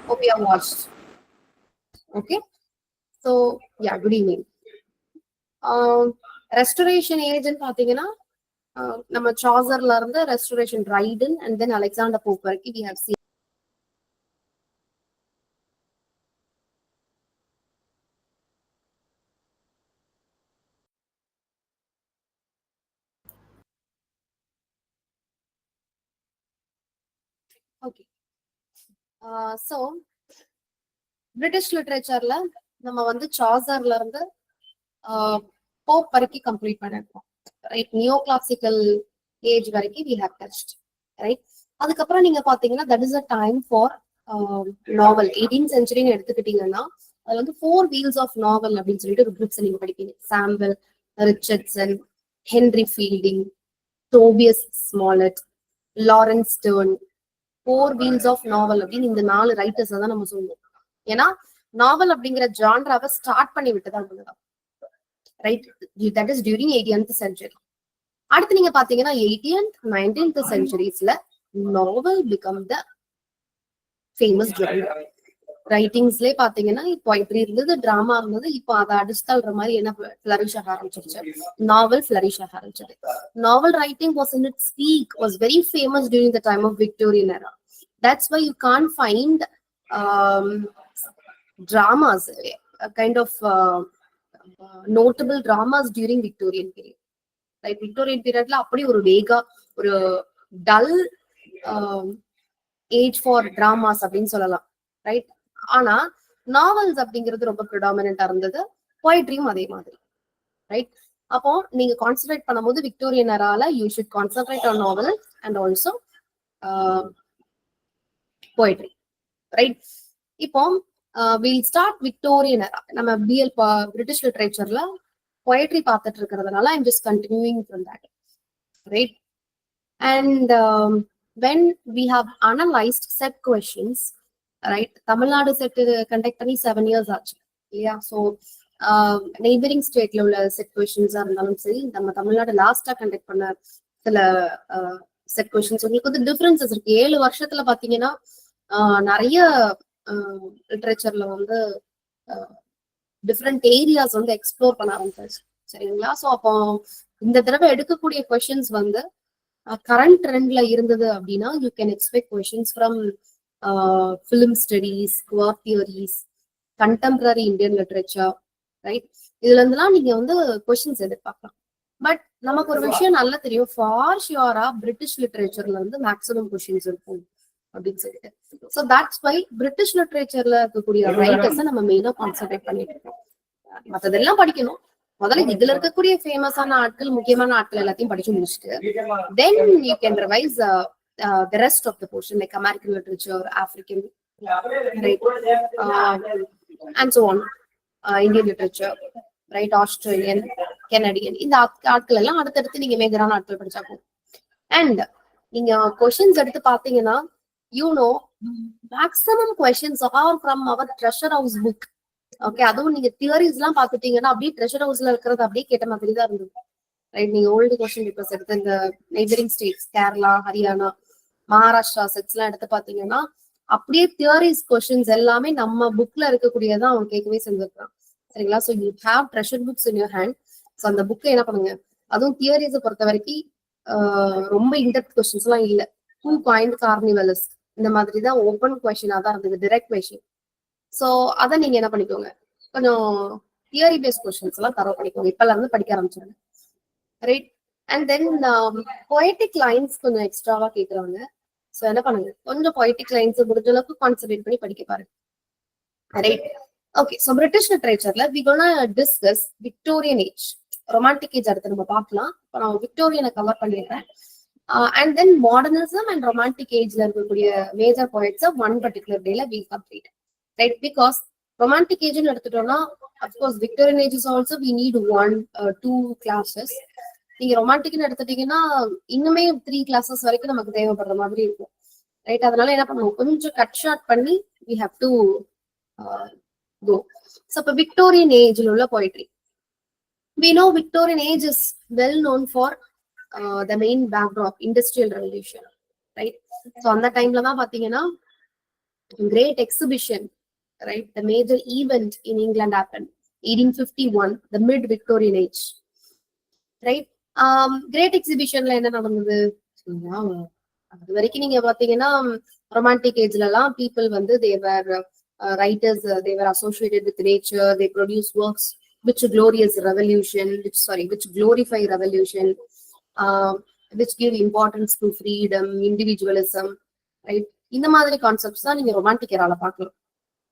Hope you have watched. Okay. So yeah, good evening. Restoration age ன்னு பாத்தீங்கன்னா நம்ம சாசர்ல இருந்து restoration Dryden and then Alexander Pope வரைக்கும் we have seen. Okay. So British லிட்ரேச்சர்ல நம்ம வந்து சாசர்ல இருந்து போப் வரைக்கும் கம்ப்ளீட் பண்ணிருக்கோம். ரைட், நியோ கிளாசிக்கல் ஏஜ் வரைக்கும் we have touched. ரைட், அதுக்கப்புறம் நீங்க பாத்தீங்கன்னா that is a time for novel 18th சென்ச்சுரின்னு எடுத்துக்கிட்டீங்கன்னா அதுல வந்து 4 wheels of novel அப்படின்னு சொல்லிட்டு ஒரு குரூப்ஸ் நீங்க படிப்பீங்க. Samuel, Richardson, Henry Fielding, Tobias Smollett, Laurence Sterne, 4 wheels of novel அப்படின்னு இந்த 4 ரைட்டர்ஸ் தான் நம்ம சொல்லுவோம். ஏன்னா நாவல் அப்படிங்கிற ஜான்ராவை ஸ்டார்ட் பண்ணி விட்டுதான் முன்னதான். Right, that is during 18th century. அடுத்து நீங்க பாத்தீங்கன்னா 18th 19th சென்ச்சுரிஸ்ல novel become the famous genre. ரைட்டிங்ஸ்லயே பாத்தீங்கன்னா போய்ட்ரி இருந்தது, டிராமா இருந்தது, இப்போ அதை அடிச்சுதல்ற மாதிரி என்ன ஃபிளரிஷ் ஆக ஆரம்பிச்சிருச்சு, நாவல் ஃபிளரிஷ் ஆக ஆரம்பிச்சது. Novel writing was in its peak, was very famous during the time of Victorian era. That's why you can't find dramas, kind of notable dramas during Victorian period. Right, Victorian periodல அப்படி ஒரு வேகா ஒரு dull age for dramas அப்படின்னு சொல்லலாம். Right, ஆனா novels அப்படிங்கிறது ரொம்ப ப்ரிடாமினண்டா இருந்தது, போய்ட்ரியும் அதே மாதிரி. ரைட், அப்போ நீங்க கான்சென்ட்ரேட் பண்ணும்போது விக்டோரியன் எரால you should concentrate on novel and also poetry. Right, இப்போ வில் ஸ்டார்ட் விக்டோரியன் எரா. நம்ம பிஎல் பிரிட்டிஷ் லிட்ரேச்சர்ல poetry பார்த்துட்டு இருக்கிறதுனால I'm just continuing from that. Right, and when we have analyzed set questions, right, Tamil Nadu set conduct பண்ணி 7 years ஆச்சு இல்லையா? So neighbouring ஸ்டேட்ல உள்ள set கொஸ்டின்ஸா இருந்தாலும் சரி, நம்ம தமிழ்நாடு லாஸ்டா கண்டக்ட் பண்ண சில செட் கொஸ்டின்ஸ் உங்களுக்கு வந்து டிஃபரன்சஸ் இருக்கு. 7 வருஷத்துல பாத்தீங்கன்னா நிறைய லிட்ரேச்சர்ல வந்து டிஃப்ரெண்ட் ஏரியாஸ் வந்து எக்ஸ்ப்ளோர் பண்ண ஆரம்பிச்சாச்சு. சரிங்களா? ஸோ அப்போ இந்த தடவை எடுக்கக்கூடிய கொஸ்டின்ஸ் வந்து கரண்ட் ட்ரெண்ட்ல இருந்தது அப்படின்னா you can expect questions from film studies, guar theories, contemporary Indian literature. Right, இதுல இருந்தெல்லாம் நீங்க வந்து கொஸ்டின்ஸ் எதிர்பார்க்கலாம். பட் நமக்கு ஒரு விஷயம் நல்லா தெரியும், ஃபார் ஷியோரா பிரிட்டிஷ் லிட்ரேச்சர்ல வந்து மேக்ஸிமம் கொஸ்டின்ஸ் இருக்கும் அப்படின்னு சொல்லிட்டு. ஸோ தட்ஸ் வை பிரிட்டிஷ் லிட்ரேச்சர்ல இருக்கக்கூடிய ரைட்டர்ஸை நம்ம மெயினா கான்சென்ட்ரேட் பண்ணிட்டு இருக்கோம். மற்றதெல்லாம் படிக்கணும், முதல்ல இதுல இருக்கக்கூடிய ஃபேமஸான ஆட்கள், முக்கியமான ஆட்கள் எல்லாத்தையும் படிச்சு முடிச்சுட்டு then you can revise the rest of the portion like American literature, African, and so on, Indian literature, right, Australian, Canadian, இந்த ஆட்கள் எல்லாம் அடுத்தடுத்து நீங்க மேஜரான ஆட்கள் படிச்சா போகும். அண்ட் நீங்க கொஸ்டின்ஸ் எடுத்து பாத்தீங்கன்னா you know maximum questions are from our treasure house book. Okay, அதுவும் நீங்க தியரிஸ் எல்லாம் பாத்துட்டீங்கன்னா அப்படியே ட்ரெஷர் ஹவுஸ்ல இருக்கிறது அப்படியே கேட்ட மாதிரி தான் இருந்தது. ரைட், நீங்க ஓல்டு கொஸ்டின் பேப்பர்ஸ் எடுத்து இந்த neighbouring states Kerala, Haryana, Maharashtra sets எல்லாம் எடுத்து பாத்தீங்கன்னா அப்படியே தியரிஸ் கொஸ்டின்ஸ் எல்லாமே நம்ம புக்ல இருக்கக்கூடியதான் அவங்க கேட்கவே செஞ்சிருக்கான். சரிங்களா? So you have treasure books in your hand. So அந்த புக்கை என்ன பண்ணுங்க, அதுவும் தியரிஸை பொறுத்த வரைக்கும் ரொம்ப இன்டெப்த் கொஸ்டின்ஸ் எல்லாம் இல்லை. ஹூ காயின்ட் கார்னிவலஸ், இந்த மாதிரி தான் ஓப்பன் கொஸ்டினா தான் இருந்தது, டிரெக்ட் கொஸ்டின். ஸோ அதை நீங்க என்ன பண்ணிக்கோங்க, கொஞ்சம் தியரி பேஸ்ட் கொஸ்டின்ஸ் எல்லாம் தரவு பண்ணிக்கோங்க, இப்பல இருந்து படிக்க ஆரம்பிச்சிருங்க. Right, and then poetic lines கொஞ்சம் எக்ஸ்ட்ராவா கேட்கறாங்க. ஸோ என்ன பண்ணுங்க, கொஞ்சம் பொயட்டிக் லைன்ஸ் முடிஞ்ச அளவுக்கு கான்சென்ட்ரேட் பண்ணி படிக்க பாருங்க. Right, okay. ஸோ பிரிட்டிஷ் லிட்ரேச்சர்ல we gonna discuss Victorian age, romantic age அடுத்து நம்ம பார்க்கலாம். இப்போ நான் விக்டோரியனை கவர் பண்ணிடுறேன். And then modernism and romantic age la irukkudiya major poets of one particular day la we complete. Right, because romantic age nu eduthitona, of course Victorian age is also we need 2 classes. நீங்க romantic nu எடுத்துட்டீங்கன்னா இன்னுமே 3 classes வரைக்கும் நமக்கு தேவைப்படுற மாதிரி இருக்கும். Right, அதனால என்ன பண்ணுவோம், கொஞ்சம் கட் ஷார்ட் பண்ணி we have to go. So இப்போ Victorian age ல உள்ள poetry, we know Victorian age is well known for the main backdrop industrial revolution. Right, so அந்த டைம்ல தான் பாத்தீங்கன்னா Great exhibition, right? The major event in England happened 1851, the mid-Victorian age, right? Great exhibitionல என்ன நடந்தது? அது வரைக்கும் நீங்க பாத்தீங்கன்னா ரொமான்டிக் ஏஜ்ல எல்லாம் பீப்புள் வந்து தேவர் writers, they were associated with nature, they produce works which glorious revolution, which glorify revolution, which give importance to freedom, individualism, right? இந்த மாதிரி கான்செப்ட்ஸ் தான் நீங்க ரொமான்டிக் ஏரால பார்க்கலாம்,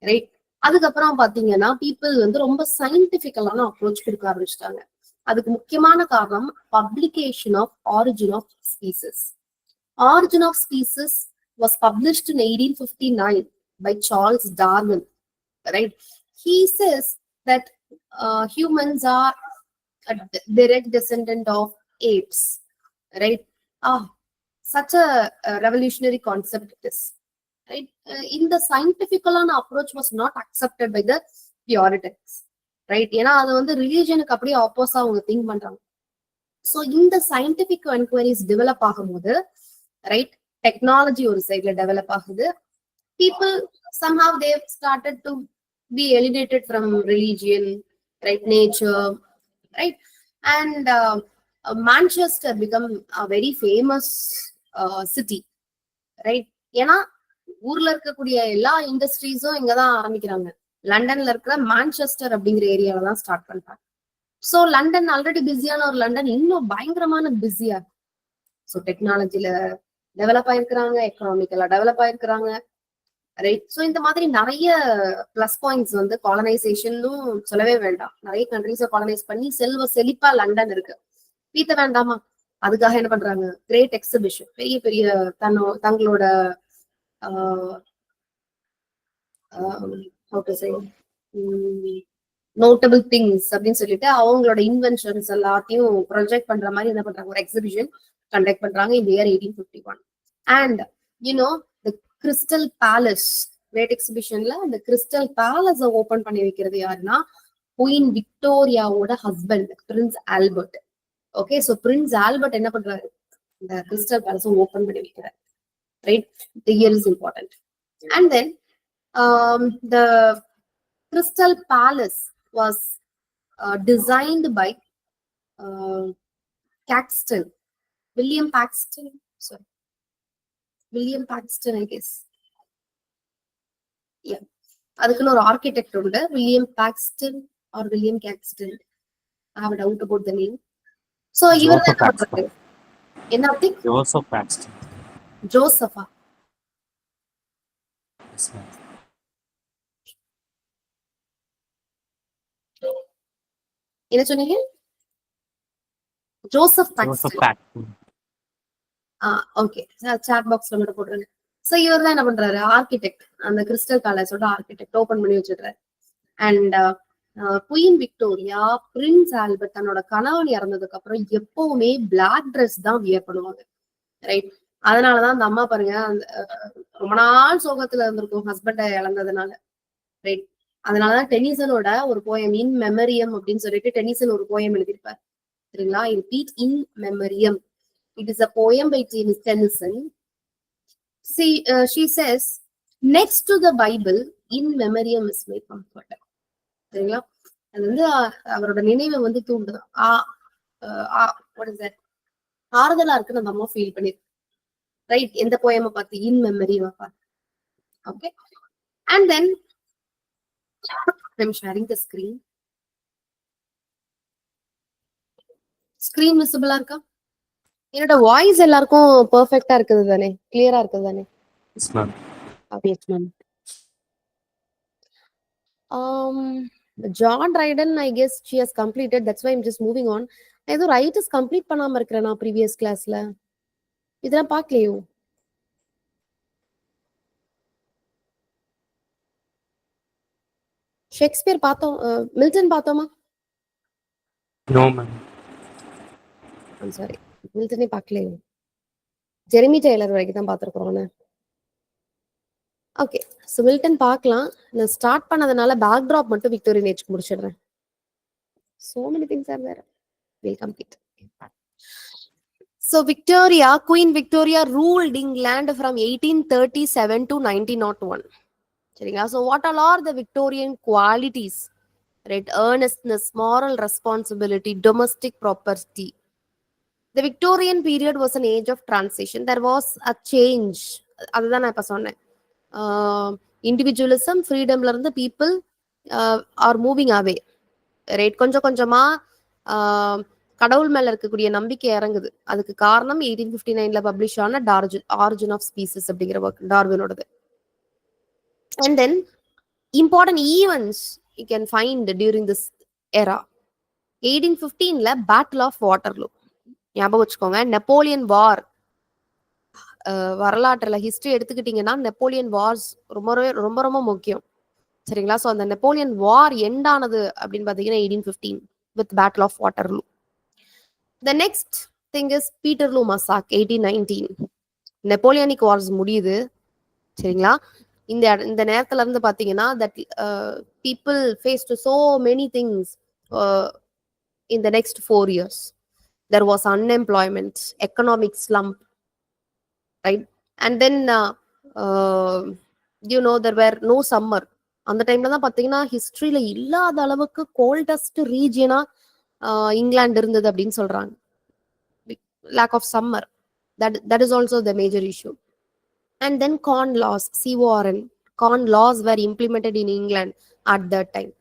ரைட்? அதுக்கப்புறம் பாத்தீங்கன்னா பீப்புள் வந்து ரொம்ப சயின்டிபிக்கலான அப்ரோச் கொடுக்க ஆரம்பிச்சிட்டாங்க. அதுக்கு முக்கியமான காரணம் publication of origin of species. Origin of Species was published in 1859 by Charles Darwin, right? He says that humans are a direct descendant of apes, right? Such a revolutionary concept it is, right? In the scientific approach was not accepted by the Puritans, right? ஏன்னா அது வந்து ரிலீஜனுக்கு அப்படியே ஆப்போஸா அவங்க think பண்றாங்க. So இந்த scientific enquiries develop ஆகும்போது, right, technology ஒரு சைட்ல டெவலப் ஆகுது. People somehow they've started to be alienated from religion, right, nature, right? And Manchester become a very famous city, right? ஏன்னா ஊர்ல இருக்கக்கூடிய எல்லா இண்டஸ்ட்ரீஸும் இங்கதான் ஆரம்பிக்கிறாங்க. லண்டன்ல இருக்கிற மான்செஸ்டர் அப்படிங்கிற ஏரியால தான் ஸ்டார்ட் பண்றாங்க. ஸோ லண்டன் ஆல்ரெடி பிஸியான ஒரு லண்டன் இன்னும் பயங்கரமான பிஸியா. ஸோ டெக்னாலஜில டெவலப் ஆயிருக்கிறாங்க, எக்கனாமிக்கலா டெவலப் ஆயிருக்கிறாங்க, ரைட்? ஸோ இந்த மாதிரி நிறைய பிளஸ் பாயிண்ட்ஸ் வந்து காலனைசேஷனும் சொல்லவே வேண்டாம். நிறைய கண்ட்ரிஸை காலனைஸ் பண்ணி செழிப்பா லண்டன் இருக்கு. பீத்த வேண்டாமா? அதுக்காக என்ன பண்றாங்க? கிரேட் எக்ஸிபிஷன், பெரிய பெரிய தங்களோட நோட்டபிள் திங்ஸ் அப்படின்னு சொல்லிட்டு அவங்களோட இன்வென்ஷன்ஸ் எல்லாத்தையும் ப்ரொஜெக்ட் பண்ற மாதிரி என்ன பண்றாங்க? ஒரு எக்ஸிபிஷன் கண்டக்ட் பண்றாங்க இந்த year 1851. And you know the Crystal Palace, great எக்ஸிபிஷன்ல அந்த கிறிஸ்டல் பேலஸ் ஓபன் பண்ணி வைக்கிறது யாருன்னா குயின் விக்டோரியாவோட husband Prince Albert. Okay, so Prince Albert என்ன பண்றாரு? இந்த கிறிஸ்டல் பேலஸ் ஓபன் பண்ணி வைக்கிறார், right? The year is important. And then the Crystal Palace was designed by Caxton, William Paxton, I guess. Yeah, அதுக்குன்னு ஒரு ஆர்கிடெக்ட் உண்டு, William Paxton or William Caxton. I have a doubt about the name. So இவர் என்ன Arctic? Joseph Paxton. ஜோசஃபா? என்ன சொன்னீங்க? Joseph Paxton. Okay, chat பாக்ஸ்ல மட்டும் போடுறேன். சோ இவர் தான் என்ன பண்றாரு? ஆர்கிடெக்ட், அந்த கிறிஸ்டல் பேலஸோட ஆர்கிடெக்ட் ஓபன் பண்ணி வச்சிடுறாரு. And queen Victoria, Prince Albert தன்னோட கணவன் இறந்ததுக்கு அப்புறம் எப்பவுமே பிளாக் ட்ரெஸ் தான் வியர் பண்ணுவாங்க, ரைட்? அதனாலதான் அந்த அம்மா பாருங்க, அந்த ரொம்ப நாள் சோகத்துல இருந்திருக்கும் ஹஸ்பண்டை இழந்ததுனால, ரைட்? அதனாலதான் டெனிசனோட ஒரு போயம் இன் மெமரியம் அப்படின்னு சொல்லிட்டு டெனிசன் ஒரு போயம் எழுதியிருப்பார், சரிங்களா? Repeat In Memoriam. It is a poem by Tennyson. See, she says, next to the Bible, in memoriam is my comfort. சரிங்களா? அது வந்து அவரோட நினைவை வந்து தூண்டுது. what is that? ஆறுதலா இருக்குன்னு அந்த அம்மா ஃபீல் பண்ணிருக்கு, ரைட்? எந்த போயமை பார்த்து? இன் மெமரி பார்த்து. Okay, and then I'm sharing the screen. Screen visible இருக்கா? என்னோட வாய்ஸ் எல்லாருக்கும் பெர்ஃபெக்ட்டா இருக்குது தானே? கிளியரா இருக்குது தானே? Yes ma'am. Yes ma'am. John Dryden, I guess she has completed. That's why I'm just moving on. ஏதோ ரைட்டர்ஸ் கம்ப்ளீட் பண்ணாம இருக்கிறேன் நான் ப்ரீவியஸ் கிளாஸ்ல. இதெல்லாம் பார்க்கலையோ? ஷேக்ஸ்பியர் பார்த்தோம், மில்டன் பார்த்தோமா? No ma'am. ஐம் சாரி, மில்டனே பார்க்கலையோ? ஜெரமி டெய்லர் வரைக்கும் தான் பார்த்துருக்குறோம். ஓகே, ஸோ மில்டன் பார்க்கலாம். நான் ஸ்டார்ட் பண்ணதுனால பேக் ட்ராப் மட்டும் விக்டோரியன் ஏஜ்க்கு முடிச்சிடுறேன். So many things are there. We'll complete. So Victoria, Queen Victoria ruled England from 1837 to 1901. சரிங்களா? So what all R the Victorian qualities, right? earnestness, moral responsibility, domestic property. The Victorian period was an age of transition. There was a change. அதுதான் நான் இப்ப சொன்னேன். Individualism, ஃப்ரீடம்ல இருந்து people are moving away, right? கொஞ்சம் கொஞ்சமா கடவுள் மேல இருக்கக்கூடிய நம்பிக்கை இறங்குது. அதுக்கு காரணம் 1859ல பப்ளிஷ் ஆன ஆரிஜின் ஆஃப் ஸ்பீசிஸ் அப்படிங்கிற ஒர்க், டார்வினோடது. And then important events you can find during this era. 1815ல பேட்டில் ஆஃப் வாட்டர்லூ, ஞாபகம் வச்சுக்கோங்க. நெப்போலியன் வார், வரலாற்றுல ஹிஸ்டரி எடுத்துக்கிட்டீங்கன்னா நெப்போலியன் வார்ஸ் ரொம்ப ரொம்ப ரொம்ப முக்கியம், சரிங்களா? ஸோ அந்த நெப்போலியன் வார் எண்ட் ஆனது அப்படின்னு பார்த்தீங்கன்னா 1815 with battle of Waterloo. The next thing is Peterloo massacre, 1819. Napoleonic wars முடியுது, சரிங்களா? இந்த நேரத்துல இருந்து பாத்தீங்கன்னா that people faced so many things in the next 4 years. There was unemployment, economic slump, right? And then there were no summer. அந்த டைம்ல தான் பாத்தீங்கன்னா ஹிஸ்டரியில இல்லாத அளவுக்கு கோல்டஸ்ட் ரீஜியனா இங்கிலாந்து இருந்தது அப்படின்னு சொல்றாங்க. lack of summer, that is also the major issue. And then corn laws, CORN, corn laws were implemented in England at that time.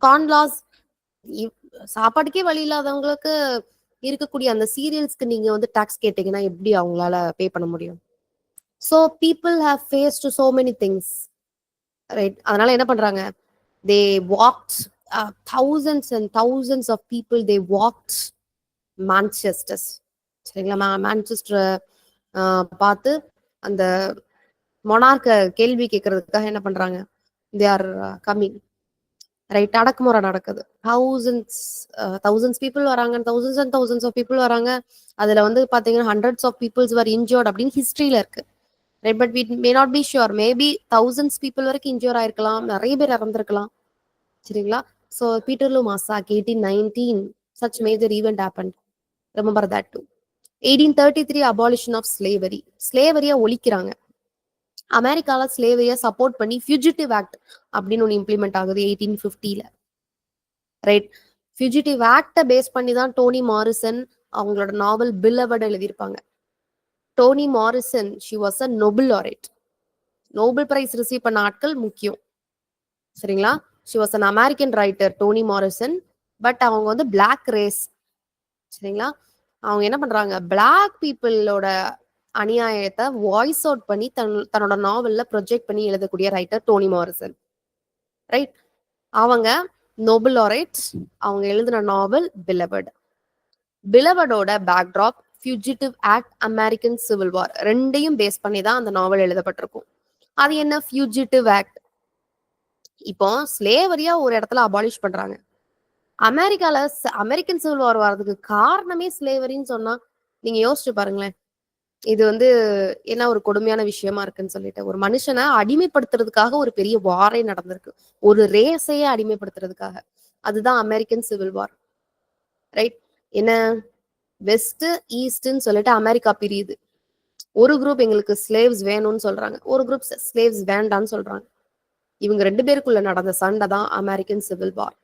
corn laws, சாப்பாட்டுக்கே வழி இல்லாதவங்களுக்கு இருக்கக்கூடிய அந்த சீரியல்ஸ்க்கு நீங்க வந்து டாக்ஸ் கேட்டீங்கன்னா எப்படி அவங்களால பே பண்ண முடியும்? So people have faced so many things, right? அதனால என்ன பண்றாங்க, they walked thousands and thousands of people, they walked Manchester, சரிங்களா? மான்செஸ்டர் பார்த்து அந்த மொனார்க்க கேள்வி கேட்கறதுக்காக என்ன பண்றாங்க, தே ஆர் கம்மிங், ரைட்? அடக்குமுறை நடக்குது. thousands பீப்புள் வராங்க, thousands and thousands of people வராங்க. அதுல வந்து பாத்தீங்கன்னா hundreds of peoples were injured அப்படின்னு ஹிஸ்டரியில இருக்கு, right? But we may not be sure, maybe thousands people வரைக்கும் இன்ஜூர் ஆயிருக்கலாம், நிறைய பேர் இறந்திருக்கலாம், சரிங்களா? So Peterloo massacre 1819, such major event happened. Remember that too. 1833 abolition of slavery, ஸ்லேவரியா ஒழிக்கிறாங்க. அமெரிக்கால ஸ்லேவரியா சப்போர்ட் பண்ணி ஃபியூஜிட்டிவ் ஆக்ட் அப்படின்னு ஒன்று இம்ப்ளிமெண்ட் ஆகுது 1850ல, ரைட்? ஃபியூஜிட்டிவ் ஆக்டை பேஸ் பண்ணி தான் டோனி மாரிசன் அவங்களோட நாவல் பிலவட் எழுதியிருப்பாங்க. Toni Morrison, she was a Nobel laureate, Nobel prize receive பண்ண ஆட்கள் முக்கியம், சரிங்களா? She was an American writer Toni Morrison, but அவங்க வந்து பிளாக் ரேஸ், சரிங்களா? அவங்க என்ன பண்றாங்க, பிளாக் பீப்புளோட அநியாயத்தை வாய்ஸ் அவுட் பண்ணி தன்னோட நாவல்ல ப்ரொஜெக்ட் பண்ணி எழுதக்கூடிய ரைட்டர் டோனி மாரிசன், ரைட்? அவங்க நோபல் லாரேட், அவங்க எழுதின நாவல் பிலவட். பிலவடோட backdrop fugitive act, American civil war, ரெண்டையும் பேஸ் பண்ணி தான் அந்த நாவல் எழுதப்பட்டிருக்கும். அது என்ன ஃபியூஜிட்டிவ் ஆக்ட்? இப்போ ஸ்லேவரியா ஒரு இடத்துல அபாலிஷ் பண்றாங்க. அமெரிக்கால அமெரிக்கன் சிவில் வார் வர்றதுக்கு காரணமே ஸ்லேவரின்னு சொன்னா நீங்க யோசிச்சு பாருங்களேன், இது வந்து என்ன ஒரு கொடுமையான விஷயமா இருக்குன்னு சொல்லிட்டு. ஒரு மனுஷனை அடிமைப்படுத்துறதுக்காக ஒரு பெரிய வாரே நடந்திருக்கு, ஒரு ரேஸையே அடிமைப்படுத்துறதுக்காக. அதுதான் அமெரிக்கன் சிவில் வார், ரைட்? என்ன, வெஸ்ட் ஈஸ்ட்ன்னு சொல்லிட்டு அமெரிக்கா பிரியுது. ஒரு குரூப் எங்களுக்கு ஸ்லேவ்ஸ் வேணும்னு சொல்றாங்க, ஒரு குரூப் ஸ்லேவ்ஸ் வேண்டான்னு சொல்றாங்க. இவங்க ரெண்டு பேருக்குள்ள நடந்த சண்டை தான் அமெரிக்கன் சிவில் வார்.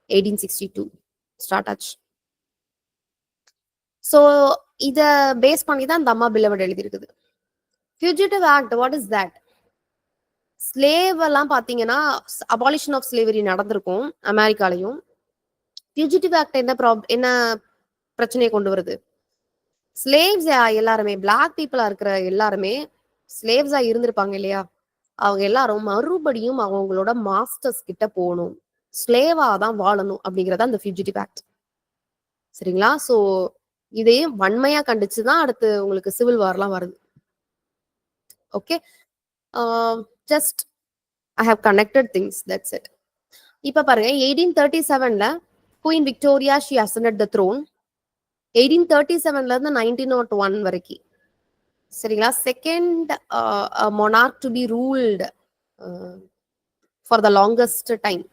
1862 ஸ்டார்ட் ஆச்சு. ஸோ இத பேஸ் பண்ணி தான் இந்த அம்மா பிலவட் எழுதியிருக்குது. Fugitive act, what is that? Slave எல்லாம் பாத்தீங்கன்னா அபாலிஷன் ஆஃப் ஸ்லேவரி நடந்திருக்கும் அமெரிக்காலையும். ஃபியூஜிட்டிவ் ஆக்ட் என்ன பிரச்சனையை கொண்டு வருது? ஸ்லேவ்ஸ் எல்லாருமே, பிளாக் பீப்புளா இருக்கிற எல்லாருமே ஸ்லேவ்ஸா இருந்திருப்பாங்க இல்லையா, அவங்க எல்லாரும் மறுபடியும் அவங்களோட மாஸ்டர்ஸ் கிட்ட போகணும், ஸ்லேவா தான் வாழணும் அப்படிங்கறத அந்த ஃபியூஜிட்டிவ் ஆக்ட், சரிங்களா? ஸோ இதையும் வன்மையா கண்டிச்சுதான் அடுத்து உங்களுக்கு சிவில் வார்லாம் வருது. Okay, just I have connected things, that's it. இப்ப பாருங்க, 1837ல queen Victoria she ascended the throne. 1837ல இருந்து 1901 வரைக்கும், சரிங்களா? Second monarch to be ruled for the longest time,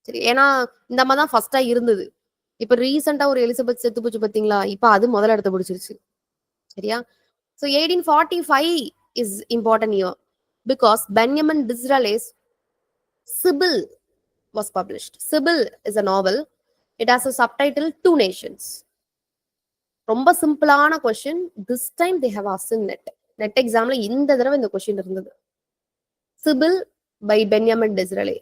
சரி? ஏன்னா இந்த மாதிரி தான் ஃபர்ஸ்டா இருந்தது. இப்ப ரீசெண்டா ஒரு எலிசபெத் செத்து போச்சு பாத்தீங்களா, இப்ப அது முதல் இடத்த பிடிச்சிருச்சு, சரியா? So 1845 is important year. because Benjamin Disraeli's Sibyl was published. Sibyl is a novel. It has a subtitle Two Nations. ரொம்ப சிம்பிளான question. This time they have asked in NET எக்ஸாம்ல இந்த தடவை இந்த கொஸ்டின் இருந்தது. Sybil by Benjamin Disraeli.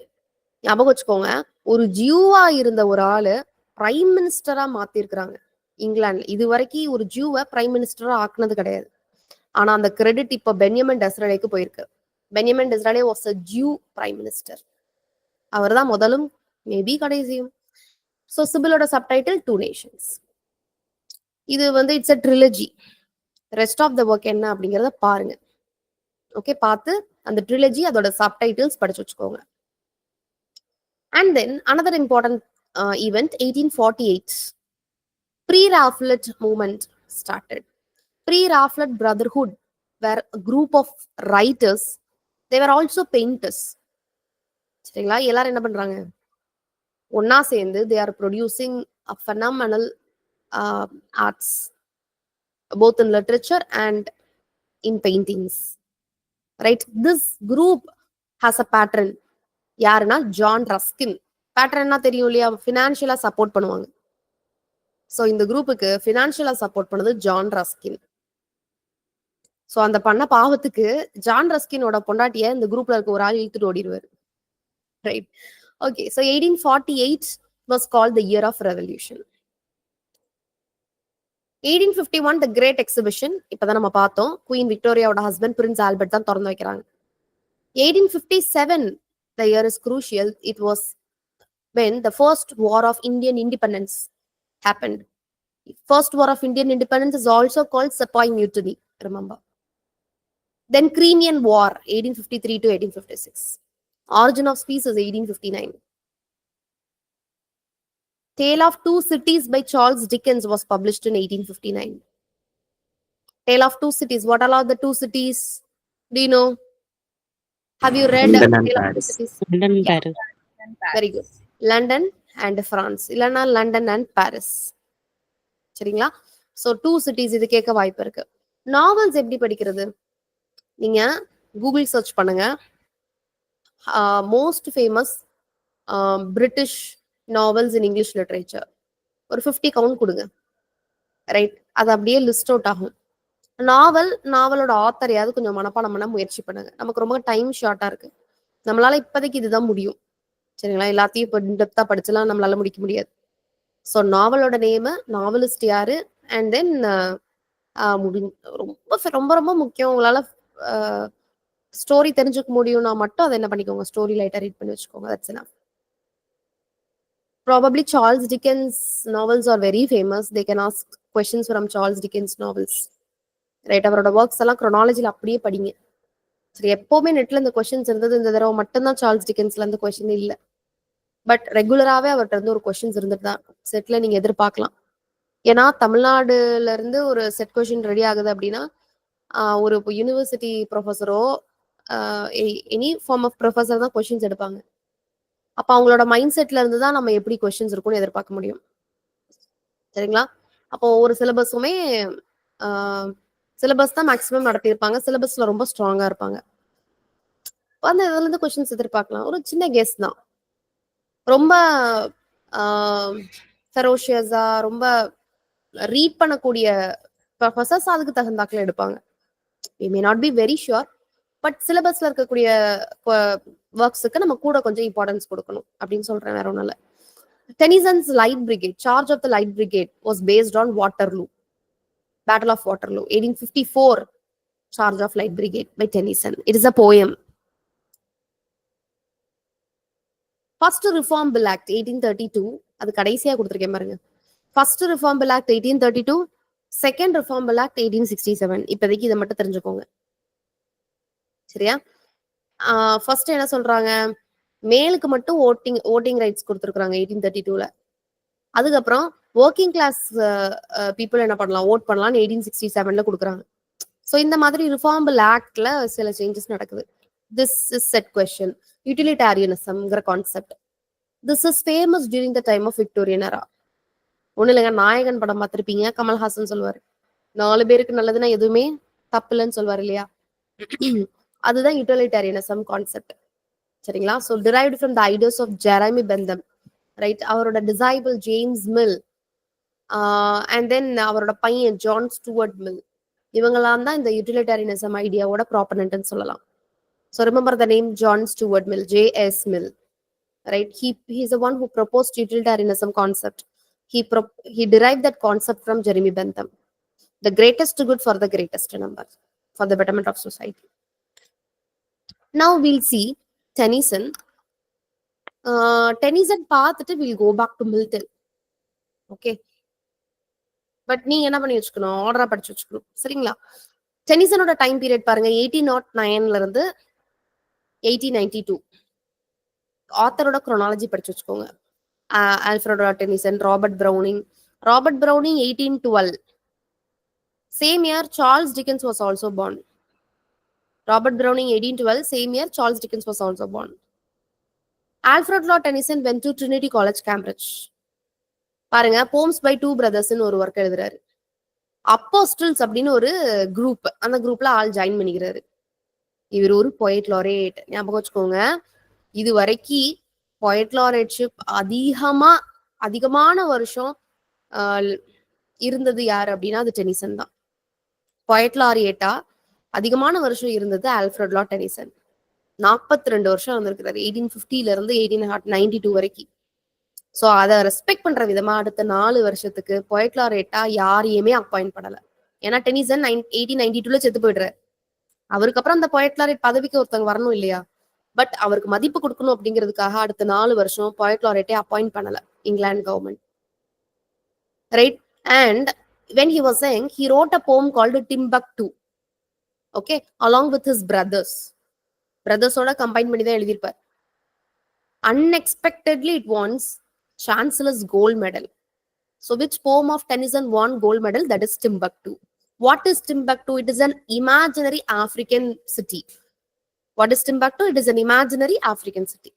ஞாபகம் வச்சுக்கோங்க, ஒரு ஜியூவா இருந்த ஒரு ஆளு பிரைம் மினிஸ்டரா மாத்திருக்கிறாங்க இங்கிலாந்துல. இது வரைக்கும் ஒரு ஜியூவை பிரைம் மினிஸ்டரா ஆக்குனது கிடையாது. ஆனா அந்த கிரெடிட் இப்ப பென்யாமின் டிஸ்ரேலிக்கு போயிருக்கு. Benjamin Disraeli was a Jew prime minister. அவர் தான் முதலும் மேபி கடைசியும். ஸோ சிபிலோட சப்டைட்டில் டூ நேஷன்ஸ். இது வந்து it's a trilogy. Rest of the work என்ன அப்படிங்கிறத பாருங்க. ஓகே, பார்த்து அந்த ட்ரிலஜி அதோட சப்டைட்டில்ஸ் படிச்சு வச்சுக்கோங்க. And then another important event 1848 pre-Raphaelite movement started. Pre-Raphaelite brotherhood were a group of writers. They were also painters. சரிங்களா? எல்லாரும் என்ன பண்றாங்க, ஒன்னா சேர்ந்து they are producing a phenomenal arts both in literature and in paintings, right? This group has a patron. யாருன்னா John Ruskin. பேட்டர்ன்னா தெரியும் இல்லையா, ஃபினான்ஷியலா support பண்ணுவாங்க. ஸோ இந்த குரூப்புக்கு ஃபினான்ஷியலா சப்போர்ட் பண்ணது ஜான் ரஸ்கின். ஸோ அந்த பண்ண பாவத்துக்கு ஜான் ரஸ்கினோட பொண்டாட்டிய இந்த குரூப்ல இருக்க ஒரு ஆள் இழுத்துட்டு ஓடிடுவாரு, right? Okay, so 1848 was called the year of revolution. 1851 the great exhibition. இப்பதான் நம்ம பார்த்தோம், குயின் விக்டோரியாவோட ஹஸ்பண்ட் பிரின்ஸ் ஆல்பர்ட் தான் திறந்து வைக்கிறாங்க. 1857 the year is crucial. It was when the first war of Indian independence happened. First war of Indian independence is also called Sepoy Mutiny, remember. Then Crimean War 1853 to 1856. Origin of Species 1859. Tale of Two Cities by Charles Dickens was published in 1859. Tale of Two Cities. What are the two cities? Do you know? Have you read London and Tale of Two Paris. Cities? London, Yeah. Paris. Very good. London and France. இல்லைன்னா London and Paris. சரிங்களா? So two cities இது கேட்க வாய்ப்பு இருக்கு. Novels எப்படி படிக்கிறது? நீங்க Google search பண்ணுங்க. Most famous British novels in English literature. ஒரு 50 கவுண்ட் கொடுங்க, ரைட்? அது அப்படியே லிஸ்ட் அவுட் ஆகும். நாவலோட ஆத்தரையாவது கொஞ்சம் மனப்பாடம் பண்ண முயற்சி பண்ணுங்க. நமக்கு ரொம்ப டைம் ஷார்ட்டா இருக்கு, நம்மளால இப்போதைக்கு இதுதான் முடியும். சரிங்களா? எல்லாத்தையும் இப்போ டெப்தா படிச்சலாம் நம்மளால முடிக்க முடியாது. ஸோ நாவலோட நேமு, நாவலிஸ்ட் யாரு, அண்ட் தென் ரொம்ப ரொம்ப முக்கியம், உங்களால ஸ்டோரி தெரிஞ்சுக்க முடியும்னா மட்டும் அதை என்ன பண்ணிக்கோங்க, ஸ்டோரி லைட்டா ரீட் பண்ணி வச்சுக்கோங்க. That's enough. Probably Charles Dickens novels are very famous. They can ask questions from Charles Dickens novels, right? அவரோட ஒர்க்ஸ் எல்லாம் குரோனாலஜில அப்படியே படிங்க. சரி, எப்பவுமே நெட்ல இந்த கொஸ்டின்ஸ் இருந்தது, இந்த தடவை மட்டும்தான் சார்ல்ஸ் டிக்கன்ஸ்ல இருந்து கொஸ்டின் இல்லை. பட் ரெகுலராகவே அவர்கிட்ட இருந்து ஒரு கொஸ்டின்ஸ் இருந்துட்டு தான் செட்ல நீங்க எதிர்பார்க்கலாம். ஏன்னா தமிழ்நாடுல இருந்து ஒரு செட் கொஸ்டின் ரெடி ஆகுது அப்படின்னா ஒரு யூனிவர்சிட்டி ப்ரொஃபஸரோ எனி ஃபார்ம் ஆஃப் ப்ரொஃபஸர் தான் கொஸ்டின்ஸ் எடுப்பாங்க. அப்போ அவங்களோட மைண்ட் செட்ல இருந்து தான் நம்ம எப்படி கொஸ்டின்ஸ் இருக்கும்னு எதிர்பார்க்க முடியும். சரிங்களா? அப்போ ஒரு சிலபஸுமே சிலபஸ் தான் மேக்ஸிமம் நடத்தியிருப்பாங்க. சிலபஸ்ல ரொம்ப ஸ்ட்ராங்கா இருப்பாங்க. அந்த இதுல இருந்து கொஸ்டின்ஸ் எதிர்பார்க்கலாம். ஒரு சின்ன கெஸ் தான். ரொம்ப ஃபெரோஷியஸா ரொம்ப ரீட் பண்ணக்கூடிய ப்ரொஃபசர்ஸ் அதுக்கு தகுந்தாக்கில் எடுப்பாங்க. We may not be very sure, but சிலபஸ்ல இருக்கக்கூடிய ஒர்க்ஸுக்கு நம்ம கூட கொஞ்சம் இம்பார்ட்டன்ஸ் கொடுக்கணும் அப்படின்னு சொல்றேன், வேற ஒன்றும் இல்லை. Tennyson's light brigade, charge of the light brigade was based on Waterloo, Battle of Waterloo, 1854. Charge of Light Brigade by Tennyson. It is a poem. First Reform Bill Act 1832. அது கடைசியா கொடுத்திருக்கேன் பாருங்க. First Reform Bill Act 1832. Second Reform Bill Act 1867. இப்போதைக்கு இதை மட்டும் தெரிஞ்சுக்கோங்க. சரியா? First என்ன சொல்றாங்க, மேலுக்கு மட்டும் ஓட்டிங் ரைட்ஸ் கொடுத்துருக்காங்க 1832ல. அதுக்கப்புறம் ஒர்க்கிங் கிளாஸ் பீப்புள் என்ன பண்ணலாம், ஓட் பண்ணலாம்னு 1867ல கொடுக்குறாங்க. ஸோ இந்த மாதிரி ரிஃபார்ம்பிள் ஆக்ட்ல சில சேஞ்சஸ் நடக்குது. This is set question. யூட்டிலிட்டாரியனிசம்ங்கிற concept. This is famous during the time of Victorian era. ஒன்றும் இல்லைங்க, நாயகன் படம் பார்த்துருப்பீங்க, கமல்ஹாசன் சொல்லுவார், 4 பேருக்கு நல்லதுன்னா எதுவுமே தப்பு இல்லைன்னு சொல்லுவார் இல்லையா? அதுதான் யூட்டிலிட்டேரியனிசம் கான்செப்ட். சரிங்களா? So derived from the ideas of Jeremy Bentham, right? அவரோட disciple James Mill, and then அவரோட பையன் ஜான் ஸ்டூவர்ட் மில், இவங்கெல்லாம் தான் இந்த யூட்டிலிட்டேரியனிசம் ஐடியாவோட ப்ராப்பனன்ட்னு சொல்லலாம். So remember the name John Stuart Mill, JS Mill, right? He's the one who proposed utilitarianism concept. He derived that concept from Jeremy Bentham. The greatest good for the greatest number, for the betterment of society. Now we'll see Tennyson. Tennyson பார்த்துட்டு we'll go back to Milton. Okay. But நீங்க என்ன பண்ணி வச்சுக்கணும், ஆர்டரா படிச்சு வச்சுக்கணும். சரிங்களா? டெனிசனோட time period பாருங்க, 1809 இருந்து 1892. ஆத்தரோட குரோனாலஜி படிச்சு வச்சுக்கோங்க. Alfred Denison, Robert browning 1812. Same year, Charles Dickens was also born. Robert Browning 1812. Same year, Charles Dickens was also born. Alfred Lord Tennyson went to Trinity College, Cambridge. பாருங்க, poems by two பிரதர்ஸ்னு ஒரு work எழுதுறாரு. அப்போஸ்டில்ஸ் அப்படின்னு ஒரு group, அந்த குரூப்ல ஆள் join பண்ணிக்கிறாரு. இவர் ஒரு பொயட் லாரேட், ஞாபகம் வச்சுக்கோங்க. இது வரைக்கும் பொயட் லாரேட்ஷிப் அதிகமான வருஷம் இருந்தது யாரு அப்படின்னா அது டெனிசன் தான். பொயட் லாரியேட்டா அதிகமான வருஷம் இருந்தது ஆல்ஃபிரட் லார்ட் டெனிசன். 42 வருஷம் வந்திருக்கிறாரு, 1850 இருந்து 1892 வரைக்கும். ஸோ அதை ரெஸ்பெக்ட் பண்ற விதமா அடுத்த 4 வருஷத்துக்கு பொயட் லாரேட்டா யாரையுமே அப்பாயிண்ட் பண்ணல. ஏன்னா டெனிசன் 1892 செத்து போயிடுறாரு. அவருக்கு அப்புறம் அந்த பொயட் லாரேட் பதவிக்கு ஒருத்தவங்க வரணும் இல்லையா? பட் அவருக்கு மதிப்பு கொடுக்கணும் அப்படிங்கிறதுக்காக அடுத்த 4 வருஷம் பொயட் லாரேட்டே அப்பாயிண்ட் பண்ணல England government, right? And when he was young, he wrote a poem called Timbuktu, okay, along with his brothers. Brothers-ஓட combine பண்ணி தான் எழுதியிருப்பார். Unexpectedly, it won Chancellor's gold medal. So, which poem of Tennyson won gold medal? That is Timbuktu. What is Timbuktu? It is an imaginary African city. What is Timbuktu? It is an imaginary African city.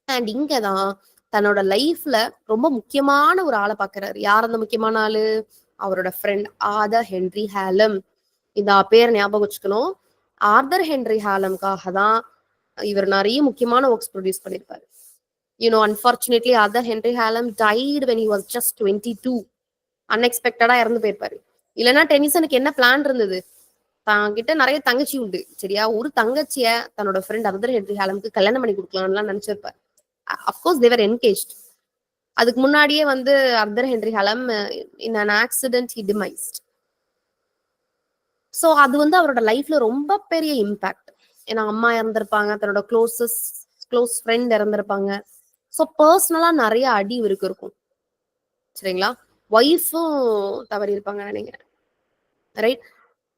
And இங்கதான் தன்னோட லைஃப்ல ரொம்ப முக்கியமான ஒரு ஆளை பாக்குறாரு. யார் அந்த முக்கியமான ஆளு? அவரோட ஃப்ரெண்ட் ஆர்தர் ஹென்ரி ஹாலம். இந்த பேர் ஞாபகம் வச்சுக்கணும். ஆர்தர் ஹென்ரி ஹாலம்காக தான் இவர் நிறைய முக்கியமான ஒர்க்ஸ் ப்ரொடியூஸ் பண்ணிருப்பாரு. Unfortunately, Arthur Henry Hallam died when he was just 22. அன்எக்ஸ்பெக்டடா இறந்து போயிருப்பாரு. இல்லைன்னா டெனிசனுக்கு என்ன பிளான் இருந்தது? தாங்கிட்ட நிறைய தங்கச்சி உண்டு, சரியா? ஒரு தங்கச்சிய தன்னோட ஃப்ரெண்ட் ஆர்தர் ஹென்ரி ஹாலம்க்கு கல்யாணம் பண்ணி கொடுக்கலாம்லாம் நினைச்சிருப்பாரு. Of course they were engaged. அதுக்கு முன்னாடியே Arthur Henry Hallam in an accident he demised. So அது அவரோட லைஃப்ல ரொம்ப பெரிய இம்பாக்ட். ஏன்னா அம்மா இறந்திருப்பாங்க, தன்னோட க்ளோஸ் ஃப்ரெண்ட் இறந்திருப்பாங்க. ஸோ பர்சனலா நிறைய அடி இவருக்கு இருக்கும், சரிங்களா? ஒய்ஃபும் தவறி இருப்பாங்க நினைக்கிறேன், ரைட்?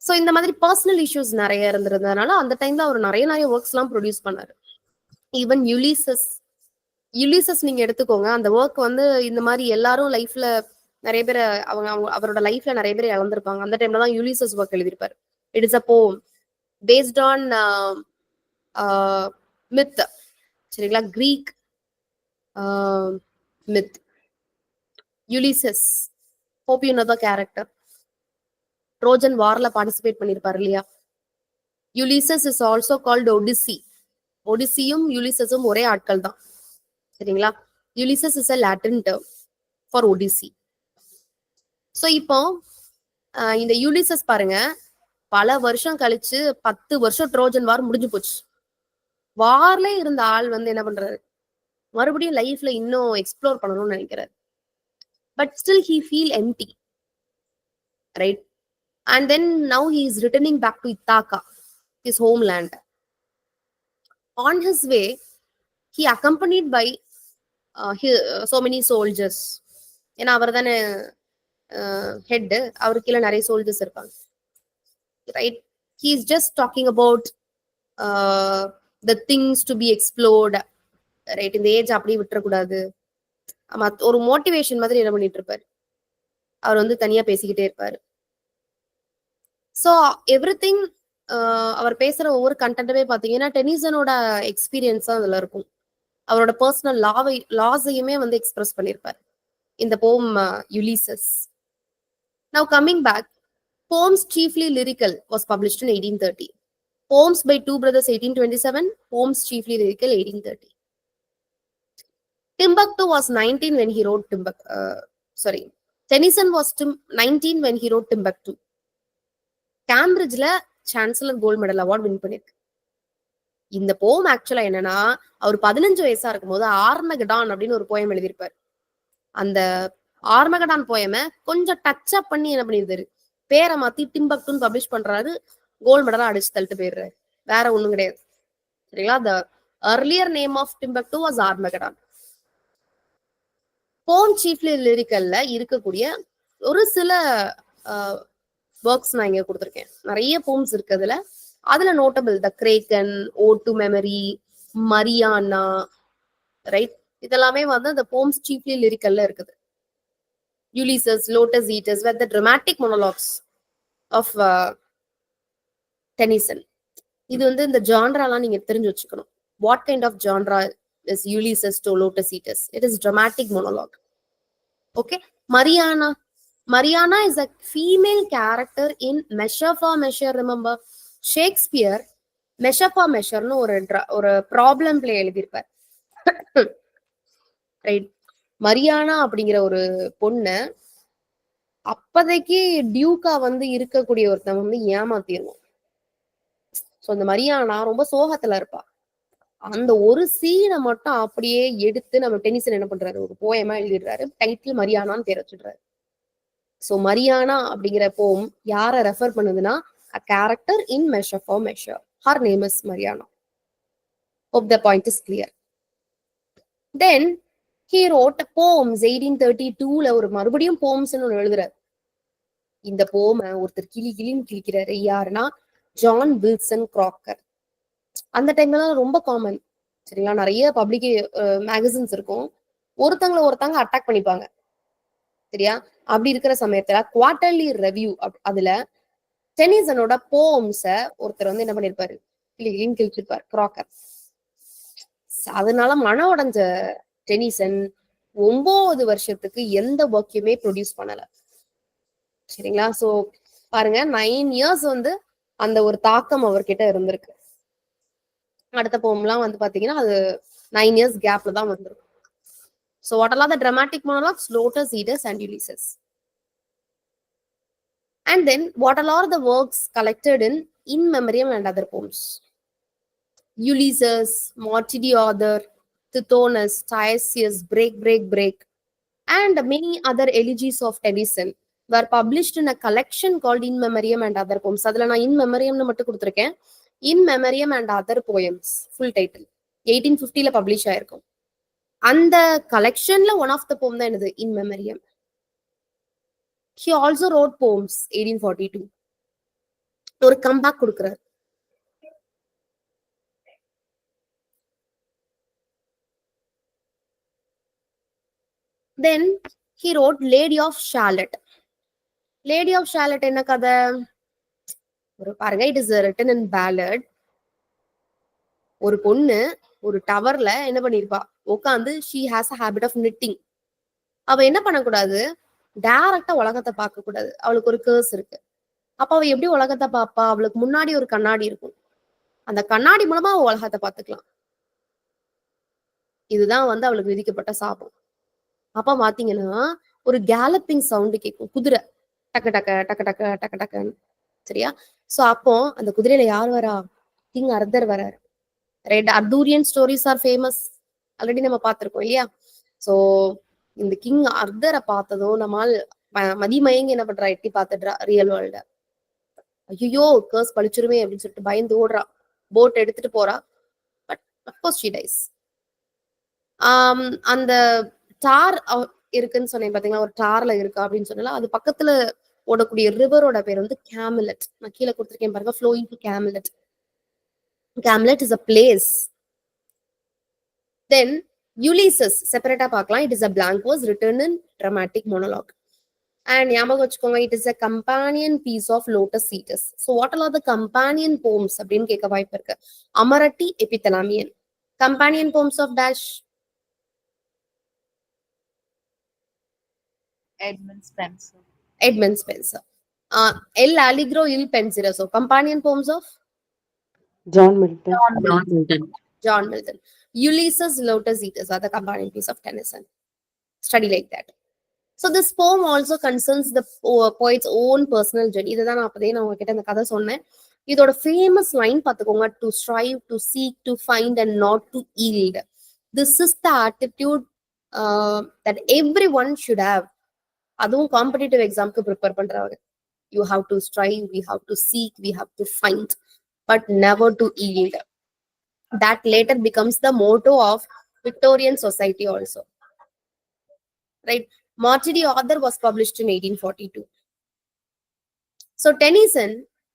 ஸோ இந்த மாதிரி பர்சனல் இஷ்யூஸ் நிறைய இருந்திருந்ததுனால அந்த டைம்ல அவர் நிறைய ஒர்க்ஸ் எல்லாம் ப்ரொடியூஸ் பண்ணாரு. ஈவன் யுலிசஸ் நீங்க எடுத்துக்கோங்க. அந்த ஒர்க் இந்த மாதிரி எல்லாரும் லைஃப்ல நிறைய பேர் அவரோட லைஃப்ல நிறைய பேர் இழந்திருப்பாங்க. அந்த டைம்ல தான் யுலிசஸ் ஒர்க் எழுதியிருப்பாரு. It is a poem based on myth, சரிங்களா? Greek myth. Ulysses, hope you know the character. Trojan வார்ல பார்ட்டிசிபேட் பண்ணிருப்பாரு இல்லையா? Ulysses is also called Odyssey. ஒடிசியும் யுலிசஸும் ஒரே ஆட்கள் தான், சரிங்களா? Ulysses is a Latin term for Odyssey. So இப்போ இந்த யுலிசஸ் பாருங்க, பல வருஷம் கழிச்சு 10 வருஷம் ட்ரோஜன் வார் முடிஞ்சு போச்சு. வார்ல இருந்த ஆள் என்ன பண்றாரு? மறுபடியும் லைஃப்ல இன்னும் எக்ஸ்ப்ளோர் பண்ணணும்னு நினைக்கிறாரு. But still he feel empty, right? And then now he is returning back to Ithaca, his homeland. On his way, he accompanied by so many soldiers. ஏன்னா அவர் தானே ஹெட், அவருக்கு கீழே நிறைய சோல்ஜர்ஸ் இருப்பாங்க, right? He is just talking about the things to be explored, right? இந்த age அப்படியே விட்டுறக்கூடாது. ஒரு மோட்டிவேஷன் மாதிரி என்ன பண்ணிட்டு இருப்பாரு, அவர் தனியா பேசிக்கிட்டே இருப்பாரு. ஸோ எவ்ரிதிங் அவர் பேசுற ஒவ்வொரு கண்டென்ட்டுமே பாத்தீங்கன்னா டெனிசனோட எக்ஸ்பீரியன்ஸ் தான் அதுல இருக்கும். அவரோட பர்சனல் லாஸையுமே எக்ஸ்பிரஸ் பண்ணியிருப்பாரு இந்த போம் Ulysses. Now coming back, Poems Chiefly Lyrical was published in 1830. Poems by Two Brothers 1827, Poems chiefly lyrical 1830. Timbuktu was 19 when he wrote Tennyson was 19 when he wrote Timbuktu. கேம்பிரிட்ஜ்ல chancellor gold medal award win பண்ணிருக்கு. இந்த போம் ஆக்சுவலா என்னன்னா, அவர் 15 வயசா இருக்கும்போது ஆர்மகடான் அப்படின்னு ஒரு போயம் எழுதியிருப்பார். அந்த ஆர்மகடான் போயமை கொஞ்சம் டச் அப் பண்ணி என்ன பண்ணிருந்தாரு, பேரை மாத்தி டிம்பக்டுன்னு பப்ளிஷ் பண்றாரு. கோல்ட் மெடலா அடிச்சு தள்ளிட்டு போயிடுறாரு. வேற ஒண்ணும் கிடையாது. சரிங்களா? The earlier name of Timbuktu was Armageddon. Poem chiefly லிரிக்கல்ல இருக்கக்கூடிய ஒரு சில ஒர்க்ஸ் நான் இங்க கொடுத்துருக்கேன். நிறைய போம்ஸ் இருக்கு அதுல. அதுல notable the Kraken, ode to memory, Mariana, right? இதெல்லாமே வந்து அந்த போம்ஸ் சீஃப்லி லிரிக்கல்ல இருக்குது. Ulysses, lotus eaters were the dramatic monologues of Tennyson. இது வந்து இந்த ஜான்ராலாம் நீங்க தெரிஞ்சு வச்சுக்கணும். What kind of genre is Ulysses to Lotus Eaters? It is dramatic monologue. Okay. Mariana is a female character in Measure for Measure. Remember, Shakespeare Measure for Measure னு ஒரு problem play எழுதியிருப்பார். Right? Mariana அப்படிங்கிற ஒரு பொண்ணு அப்போதைக்கு டியூக்கா வந்து இருக்கக்கூடிய ஒருத்தவங்க வந்து ஏமாத்திடுவோம். ஸோ அந்த மரியானா ரொம்ப சோகத்துல இருப்பா. அந்த ஒரு சீனை மட்டும் அப்படியே எடுத்து நம்ம டென்னிசன் என்ன பண்றாரு, ஒரு போயமா எழுதிடுறாரு. டைட்டில் மரியானான்னு பேர் வச்சுடுறாரு. ஸோ மரியானா அப்படிங்கிற போம் யாரை ரெஃபர் பண்ணுதுன்னா, a character in Measure for Measure. Her name is Mariana. Hope the point is clear. Then he wrote poems 1832ல ஒரு மறுபடியும் போம்ஸ்ன்னு ஒன்று எழுதுறாரு. இந்த போமை ஒருத்தர் கிளின்னு கிளிக்கிறாரு. யாருன்னா ஜான் வில்சன் கிராக்கர். அந்த டைம்ல ரொம்ப காமன். சரிங்களா? நிறைய பப்ளிக் மேகசின்ஸ் இருக்கும். ஒருத்தங்க அட்டாக் பண்ணிப்பாங்க. சரியா? அப்படி இருக்கிற சமயத்துல குவார்டர்லி ரெவ்யூ அதுல டென்னிசனோட போம்ஸ ஒருத்தர் வந்து என்ன பண்ணிருப்பாரு, கிழிச்சிருப்பாரு, கிராக்கர். அதனால மன உடைஞ்ச டென்னிசன் 9 வருஷத்துக்கு எந்த ஒர்க்கையுமே ப்ரொடியூஸ் பண்ணல. சரிங்களா? சோ பாருங்க, 9 இயர்ஸ் வந்து அந்த ஒரு தாக்கம் அவர்கிட்ட இருந்திருக்கு. அடுத்த போம்லாம் வந்து பாத்தீங்கன்னா அது 9 இயர்ஸ் கேப்ல தான் வந்துடும். So what are the dramatic monologues? Lotus Eaters and Ulysses. And then what are the works collected in memoriam and other poems? Ulysses, Mortidy Author, Tithonus, Tiresias, Break, and many other elegies of Tennyson were published in a collection called In Memoriam and Other Poems. அதுல நான் In Memoriam மட்டும் கொடுத்திருக்கேன். In Memoriam and Other Poems full title 1850ல publish ஆயிருக்கும். அந்த கலெக்ஷன்ல one of the போம் தான் என்னது, இன் மெமரியம். He also wrote poems 1842. ஒரு கம்பேக் கொடுக்கிறார். Then he wrote Lady of Shalott. Lady of Shalott என்ன கதை ஒரு பாருங்க. It is written in ballad. ஒரு பொண்ணு ஒரு டவர்ல என்ன பண்ணிருப்பா, உட்காந்து she has a habit of knitting. அவ என்ன பண்ணக்கூடாது, டைரக்டா உலகத்தை பார்க்க கூடாது. அவளுக்கு ஒரு கேர்ஸ் இருக்கு. அப்ப அவ எப்படி உலகத்தை பார்ப்பா, அவளுக்கு முன்னாடி ஒரு கண்ணாடி இருக்கும். அந்த கண்ணாடி மூலமா அவ உலகத்தை பார்த்துக்கலாம். இதுதான் வந்து அவளுக்கு விதிக்கப்பட்ட சாபம். அப்ப பாத்தீங்கன்னா ஒரு கேலப்பிங் சவுண்டு கேட்கும். குதிரை டக்கு டக்க டக்கு டக்க டக்கு டக்குன்னு. சரியா? சோ அப்போ அந்த குதிரையில யார் வரா, கிங் அர்தர் வராரு. Right? Arthurian stories are famous. Already நம்ம பார்த்திருக்கோம் இல்லையா? சோ இந்த கிங் அர்தரை பார்த்ததும் நம்மால் மதிமயங்கி என்ன பண்றா, எட்டி பார்த்துடுறா ரியல் வேர்ல்ட. ஐயோ கேர்ஸ் பழிச்சிருமே அப்படின்னு சொல்லிட்டு பயந்து ஓடுறா. போட் எடுத்துட்டு போறா. But of course she dies. அந்த டார் இருக்குன்னு சொன்னேன் பாத்தீங்களா, ஒரு டார்ல இருக்கா அப்படின்னு சொன்னால, அது பக்கத்துல ஓடக்கூடிய ரிவரோட பேர் வந்து கேமிலட். நான் கீழே கொடுத்துருக்கேன் பாருங்க, flowing to Camelot. Camlet is a place. Then Ulysses செப்பரேட்டா பார்க்கலாம். It is a blank verse written in dramatic monologue. And ஞாபகம் வச்சுக்கோங்க, it is a companion piece of Lotus Eaters. So what are the companion poems அப்படின்னு கேட்க வாய்ப்பு இருக்கு. அமரட்டி, எபித்தலாமியன். Companion poems of Dash. Edmund Spenser. El Allegro, Il Penseroso. Companion poems of John Milton. John Milton. John Milton. Ulysses Lotus Eaters are the companion piece of Tennyson. Study like that. So this poem also concerns the poet's own personal journey. இதுதான் நான் அப்பதே நான் உங்ககிட்ட இந்த கதை சொன்னேன். இதோட famous line பார்த்துக்கோங்க. To strive, to seek, to find and not to yield. This is the attitude that everyone should have. அதுவும் காம்படிட்டிவ் எக்ஸாம்க்கு ப்ரிப்பேர் பண்றவங்க. You have to strive, we have to seek, we have to find, but never to yield. That later becomes the motto of Victorian society also. Right? Martyr Author was published in 1842. So Tennyson,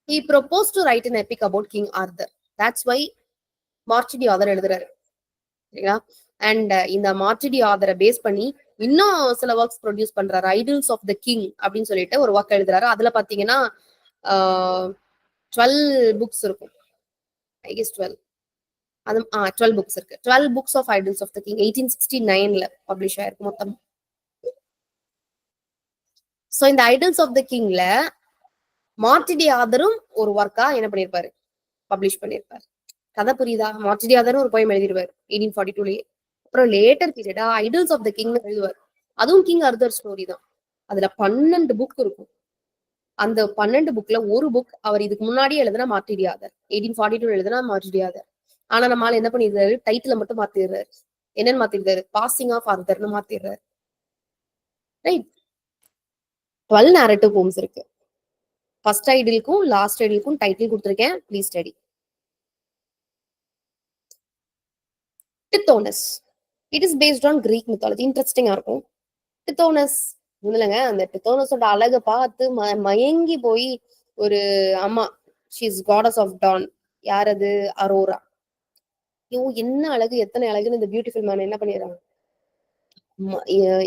he proposed to write an epic about King Arthur. That's why Martyr Author எழுதுறாரு. சரிங்களா? And இந்த Martyr Author base பண்ணி இன்னும் சில works produce பண்றாரு. Idols of the king அப்படின்னு சொல்லிட்டு ஒரு ஒர்க் எழுதுறாரு. அதுல பாத்தீங்கன்னா 12 புக்ஸ் இருக்கும். I guess 12. அது 12 புக்ஸ் இருக்கு. 12 books of idylls of the king 1869ல பப்ளிஷ் ஆயிருக்கு மொத்தம். சோ இந்த ஐடல்ஸ் ஆஃப் த கிங்ல மார்டிடி ஆதரும் ஒரு ஒர்க்கா என்ன பண்ணிருப்பாரு, பப்ளிஷ் பண்ணிருப்பாரு. கதை புரியுதா? மார்டிடி ஆதரும் ஒரு போயம் எழுதிருவாரு 1842லயே. அப்புறம் லேட்டர் பீரியடா ஐடல்ஸ் ஆஃப் த கிங் எழுதுவார். அதுவும் கிங் அர்தர் ஸ்டோரி தான். அதுல 12 புக் இருக்கும். அந்த 12 புக்ல ஒரு புக் அவர் இதுக்கு முன்னாடியே எழுதுனா மார்டிடி ஆதர், 1842 எழுதுனா மார்டிடி ஆதர். ஆனா நம்மளால என்ன பண்ணிடுறாரு, டைட்டில மட்டும் மாத்திடுறாரு. என்னன்னு மாத்திடுறாரு, பாசிங் ஆஃப் ஆர்தர்னு மாத்திடுறாரு. ரைட்? 12 narrative poems இருக்கு. ஃபர்ஸ்ட் ஐடிலுக்கும் லாஸ்ட் ஐடிலுக்கும் டைட்டில் கொடுத்துருக்கேன், please study. Tithonus. It is based on Greek mythology. இன்ட்ரெஸ்டிங்கா இருக்கும். டித்தோனஸ் இல்லைங்க, அந்த டித்தோனஸோட அழகை பார்த்து மயங்கி போய் ஒரு அம்மா, she is goddess of dawn. யார் அது? அரோரா. ஐயோ என்ன அழகு, எத்தனை அழகுன்னு இந்த பியூட்டிஃபுல் மேன் என்ன பண்ணிடுறாங்க,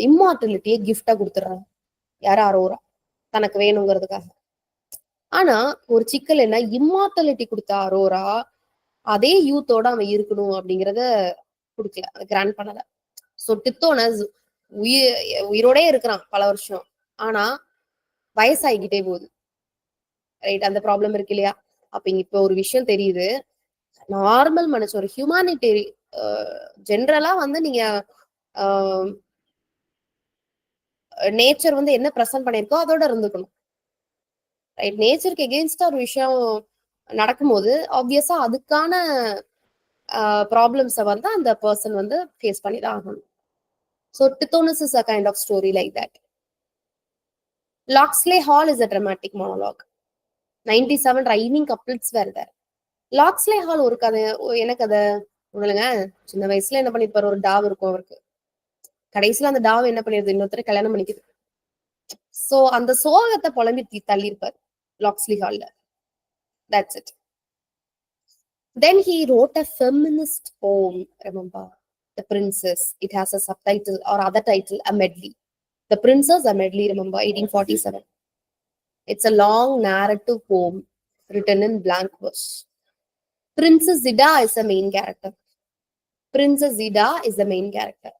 இம்மார்டலிட்டியை கிஃப்டா கொடுத்துடுறாங்க. யாரு? அரோரா. தனக்கு வேணுங்கிறதுக்காக. ஆனா ஒரு சிக்கல் என்ன, இம்மார்டலிட்டி கொடுத்த அரோரா அதே யூத்தோட அவன் இருக்கணும் அப்படிங்கிறத கொடுக்கல, அதை கிராண்ட் பண்ணல. சோ டித்தோனஸ் உயிரோடே இருக்கிறான் பல வருஷம், ஆனா வயசாகிக்கிட்டே போகுது. ரைட்? அந்த ப்ராப்ளம் இருக்கு இல்லையா? அப்ப இப்ப ஒரு விஷயம் தெரியுது, நார்மல் மனுஷன், ஒரு ஹியூமானிட்டரி ஜென்ரலா வந்து நீங்க நேச்சர் வந்து என்ன ப்ரெசென்ட் பண்ணிருக்கோ அதோட இருந்துக்கணும். ரைட்? நேச்சருக்கு எகெயின்ஸ்டா ஒரு விஷயம் நடக்கும்போது ஆப்வியஸா அதுக்கான ப்ராப்ளம்ஸை வந்து அந்த பர்சன் வந்து ஃபேஸ் பண்ணி தான் ஆகணும். So Tithonus is a kind of story like that. Locksley Hall is a dramatic monologue. 97 rhyming couplets where there. Locksley Hall ஒரு கதை. என்ன கதை? உங்களுங்க சின்ன வயசுல என்ன பண்ணிருப்பாரு, ஒரு டாவ் இருக்கும் அவருக்கு. கடைசியில அந்த டாவ் என்ன பண்ணிருது, இன்னொருத்தரை கல்யாணம் பண்ணிக்குது. சோ அந்த சோகத்தை புலம்பி தள்ளியிருப்பார் லாக்ஸ்லி ஹால்ல. That's it. Then he wrote a feminist poem, remember? The Princess. It has a subtitle or other title, a medley. The Princess, a medley, remember? 1847. It's a long narrative poem written in blank verse. Princess Zida is the main character. Princess Zida is the main character.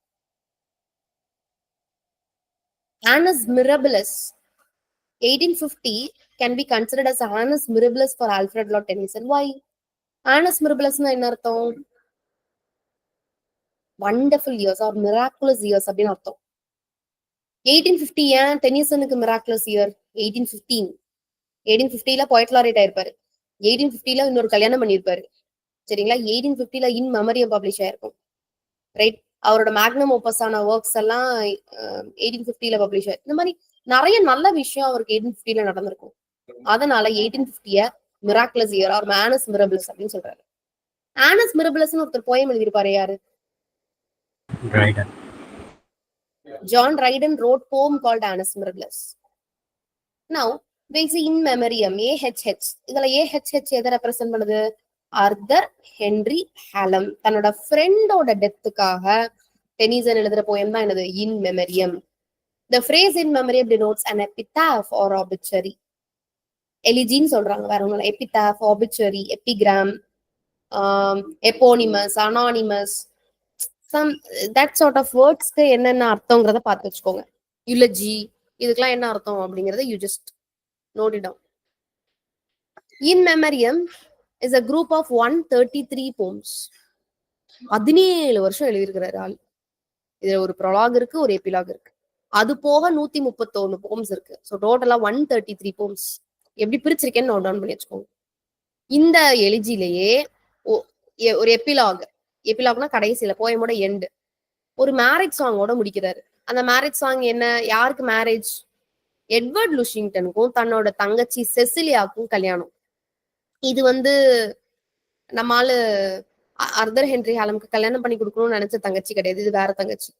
Annus Mirabilis, 1850, can be considered as Annus Mirabilis for Alfred Lord Tennyson. Why? Annus Mirabilis na enna artham? Wonderful years or miraculous years அப்படின்னு அர்த்தம். 1850 ஏன் டென்னிசனுக்கு miraculous year? 1850ல போய்ட் laureate ஆயிருப்பாரு. 1850ல இன்னொரு கல்யாணம் பண்ணிருப்பாரு. சரிங்களா? 1850ல இன் மெமரியம் publish ஆயிருக்கும். Right? அவரோட மேக்னம் ஓப்பஸ் ஆன ஒர்க்ஸ் எல்லாம் 1850ல பப்ளிஷ் ஆயிருக்கு. இந்த மாதிரி நிறைய நல்ல விஷயம் அவருக்கு 1850ல நடந்திருக்கும். அதனால 1850 மிராக்குலஸ் இயர் ஆர் ஆனஸ் மிரபிளஸ் அப்படின்னு சொல்றாரு. ஆனஸ் மிரபிளஸ் ஒருத்தர் போயம் எழுதியிருப்பாரு. யாரு? Dryden. John Dryden wrote poem called Annus Mirabilis. Now we'll see in memoriam, AHH. இதுல AHH எதை ரெப்ரசென்ட் பண்ணுது? ஆர்தர் ஹென்றி ஹாலம் தன்னோட ஃப்ரெண்டோட டெத்துக்காக டெனிசன் எழுதுற போயம் தான் என்னது? இன் மெமரியம். The phrase in memoriam denotes an epitaph or obituary. எலிஜின்னு சொல்றாங்க, வேற ஒண்ணும் இல்லை. epitaph, obituary, epigram, eponymous, anonymous, some that sort of wordsக்கு என்னென்ன அர்த்தங்கிறத பார்த்து வச்சுக்கோங்க. eulogy இதுக்கெல்லாம் என்ன அர்த்தம் அப்படிங்கறத you just note it down. In memoriam is a group of 133 poems. 17 வருஷம் எழுதியிருக்கிறாரு ஆள். இதுல ஒரு ப்ரொலாக் இருக்கு, ஒரு எபிலாக் இருக்கு. அது போக 131 போம்ஸ் இருக்கு. ஸோ டோட்டலா 133 போம்ஸ். எப்படி பிரிச்சிருக்கேன்னு நோட் டவுன் பண்ணி வச்சுக்கோங்க. இந்த எலிஜிலேயே ஒரு எபிலாக்னா கடைசியில போயமோட எண்டு ஒரு மேரேஜ் சாங்கோட முடிக்கிறாரு. அந்த மேரேஜ் சாங் என்ன? யாருக்கு மேரேஜ்? எட்வர்ட் லுஷிங்டனுக்கும் தன்னோட தங்கச்சி செசிலியாவுக்கும் கல்யாணம். இது நம்மால ஆர்தர் ஹென்ரி ஹாலம்க்கு கல்யாணம் பண்ணி கொடுக்கணும்னு நினைச்ச தங்கச்சி கிடையாது, இது வேற தங்கச்சி.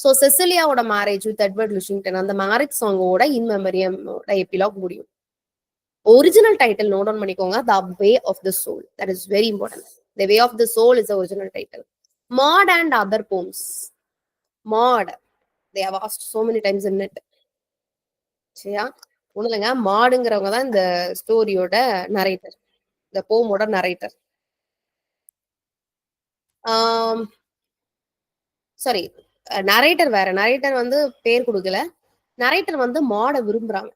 ஸோ செசிலியாவோட மேரேஜ் வித் எட்வர்ட் லுஷிங்டன், அந்த மேரேஜ் சாங்கோட இன் மெமரியமோட எபிலாக் முடியும். ஒரிஜினல் டைட்டில் நோட் டவுன் பண்ணிக்கோங்க, the way of the soul. That is very important. The way of the soul is original title. Maud and other poems. Maud, they have asked so many times in it. சரியா? ஒண்ணுலங்க, மாடுங்கிறவங்க தான் இந்த ஸ்டோரியோட narrator, இந்த போமோட narrator. Sorry, narrator வேற. Narrator பேர் கொடுக்கல. Narrator மாடை விரும்புறாங்க.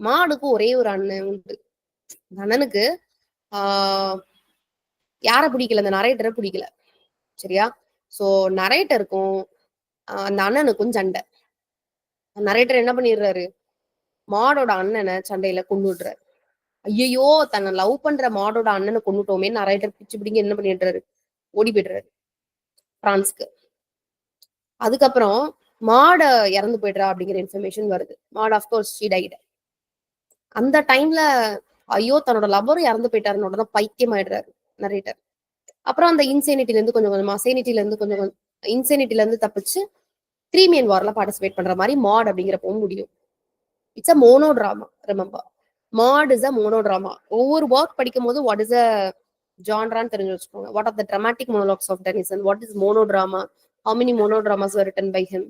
மாடுக்கு ஒரே ஒரு அண்ணன் உண்டு. அண்ணனுக்கு யார பிடிக்கல? அந்த நரேட்டரை பிடிக்கல. சரியா? சோ நரேட்டருக்கும் அந்த அண்ணனுக்கும் சண்டை. நரேட்டர் என்ன பண்ணிடுறாரு? மாடோட அண்ணனை சண்டையில கொண்டுடுறாரு. ஐயோ, தன்னை லவ் பண்ற மாடோட அண்ணனை கொண்டுட்டோமே நரேட்டர் பிடிச்சு பிடிங்க என்ன பண்ணிடுறாரு? ஓடி போயிடுறாரு பிரான்ஸ்க்கு. அதுக்கப்புறம் மாட இறந்து போயிடுறா அப்படிங்கிற இன்ஃபர்மேஷன் வருது. மாட் ஆஃப்கோர்ஸ் ஷீ டைட். அந்த டைம்ல ஐயோ தன்னோட லவரும் இறந்து போயிட்டாருன்னு தான் பைத்தியம் ஆயிடுறாரு நரேட்டர். அப்புறம் அந்த இன்சேனிட்டில இருந்து கொஞ்சம் கொஞ்சமா சேனிட்டில இருந்து கொஞ்சம் இன்சேனிட்டில இருந்து தப்பிச்சு கிரீமியன் வார்ல பார்ட்டிசிபேட் பண்ற மாதிரி மாட் அப்படிங்கிற போக முடியும். It's a monodrama. Remember, Maud is a monodrama. ஒவ்வொரு ஒர்க் படிக்கும் போது வாட் இஸ் அ ஜான்ரான்னு தெரிஞ்சு வச்சுக்கோங்க. What are the dramatic monologues of Tennyson? What is monodrama? How many monodramas were written by him?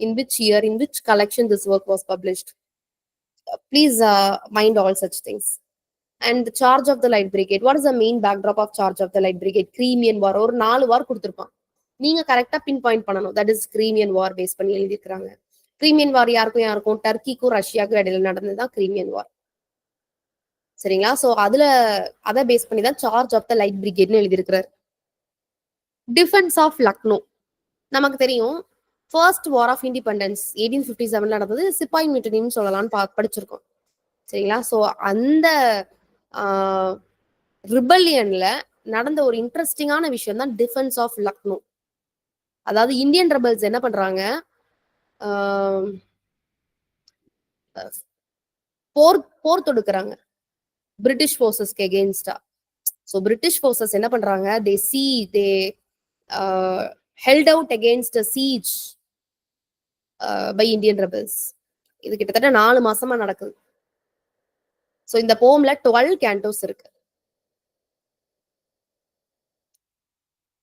In which year? In which collection this work was published? Please mind all such things. And the Charge of the Light Brigade. What is the main backdrop of Charge of the Light Brigade? Crimean War. ஒரு 4 வார் கொடுத்திருப்பான். நீங்க கரெக்டா pinpoint பண்ணணும். That is Crimean war base பண்ணி எழுதியிருக்காங்க. Crimean வார் யாருக்கும் டர்க்கிக்கும் ரஷ்யாவுக்கும் இடையில நடந்ததுதான் கிரீமியன் வார். சரிங்களா? சோ அதை பேஸ் பண்ணி தான் சார்ஜ் ஆஃப் த லைட் பிரிகேட்னு எழுதியிருக்கிறார். டிஃபென்ஸ் ஆஃப் லக்னோ நமக்கு தெரியும். ஃபர்ஸ்ட் வார் ஆஃப் இண்டிபெண்டன்ஸ் 1857 நடந்தது. சிப்பாய் மியூட்டனின்னு சொல்லலாம்னு படிச்சிருக்கோம். சரிங்களா? சோ அந்த ரிபல்லியன்ல நடந்த ஒரு இன்ட்ரெஸ்டிங்கான விஷயம் தான் டிஃபென்ஸ் ஆஃப் லக்னோ. அதாவது இந்தியன் ரெபல்ஸ் என்ன பண்றாங்க, போர் தொடுக்கிறாங்க பிரிட்டிஷ் போர்சஸ்க்கு எகெயின்ஸ்டா. சோ பிரிட்டிஷ் போர்சஸ் என்ன பண்றாங்க, தே held out against a siege by Indian rebels. இது கிட்டத்தட்ட 4 மாசமா நடக்குது. சோ இந்த போம்ல 12 கேண்டோஸ் இருக்கு.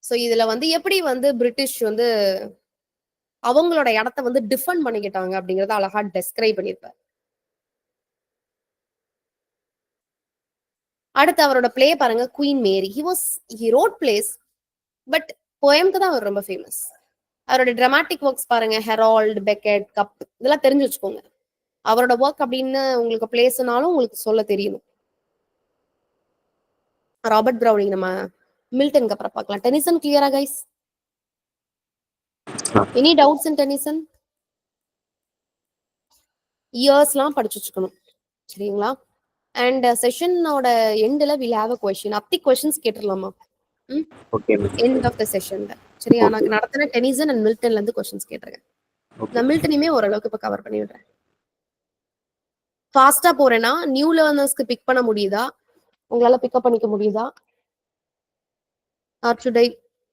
சோ இதுல எப்படி பிரிட்டிஷ் அவங்களோட இடத்த டிஃபெண்ட் பண்ணிக்கிட்டாங்க அப்படிங்கறத அழகா டெஸ்கிரைப் பண்ணிருப்பார். அடுத்து அவரோட பிளே பாருங்க, Queen Mary. he wrote plays, but போயம்க்கு தான் அவர் ரொம்ப ஃபேமஸ். அவரோட டிராமாட்டிக் ஒர்க்ஸ் பாருங்க, ஹெரால்ட், பெக்கெட், கப், இதெல்லாம் தெரிஞ்சு வச்சுக்கோங்க. அவரோட ஒர்க் அப்படின்னு உங்களுக்கு பிளேஸ்னாலும் உங்களுக்கு சொல்ல தெரியணும். ராபர்ட் ப்ரௌனிங் நம்ம மில்டனுக்கு அப்புறம் பார்க்கலாம். டெனிசன் கிளியரா guys? Any doubts in Tennyson? இயர்ஸ்லாம் படிச்சு வச்சுக்கணும். சரிங்களா? அண்ட் செஷனோட எண்ட்ல வில் ஹேவ் a question. அப்தி கொஸ்டின்ஸ் கேட்டுடலாமா? எண்ட் ஆஃப் த செஷன்ல. சரியா? நான் நடத்தின டெனிசன் அண்ட் மில்டன்ல இருந்து கொஸ்டின்ஸ் கேட்டிருக்கேன். நான் மில்டனையுமே ஓரளவுக்கு இப்ப கவர் பண்ணி விடுறேன். ஃபாஸ்டா போறேன்னா நியூ லேர்னர்ஸ்க்கு பிக் பண்ண முடியுதா? உங்களால பிக்கப் பண்ணிக்க முடியுதா? Or should I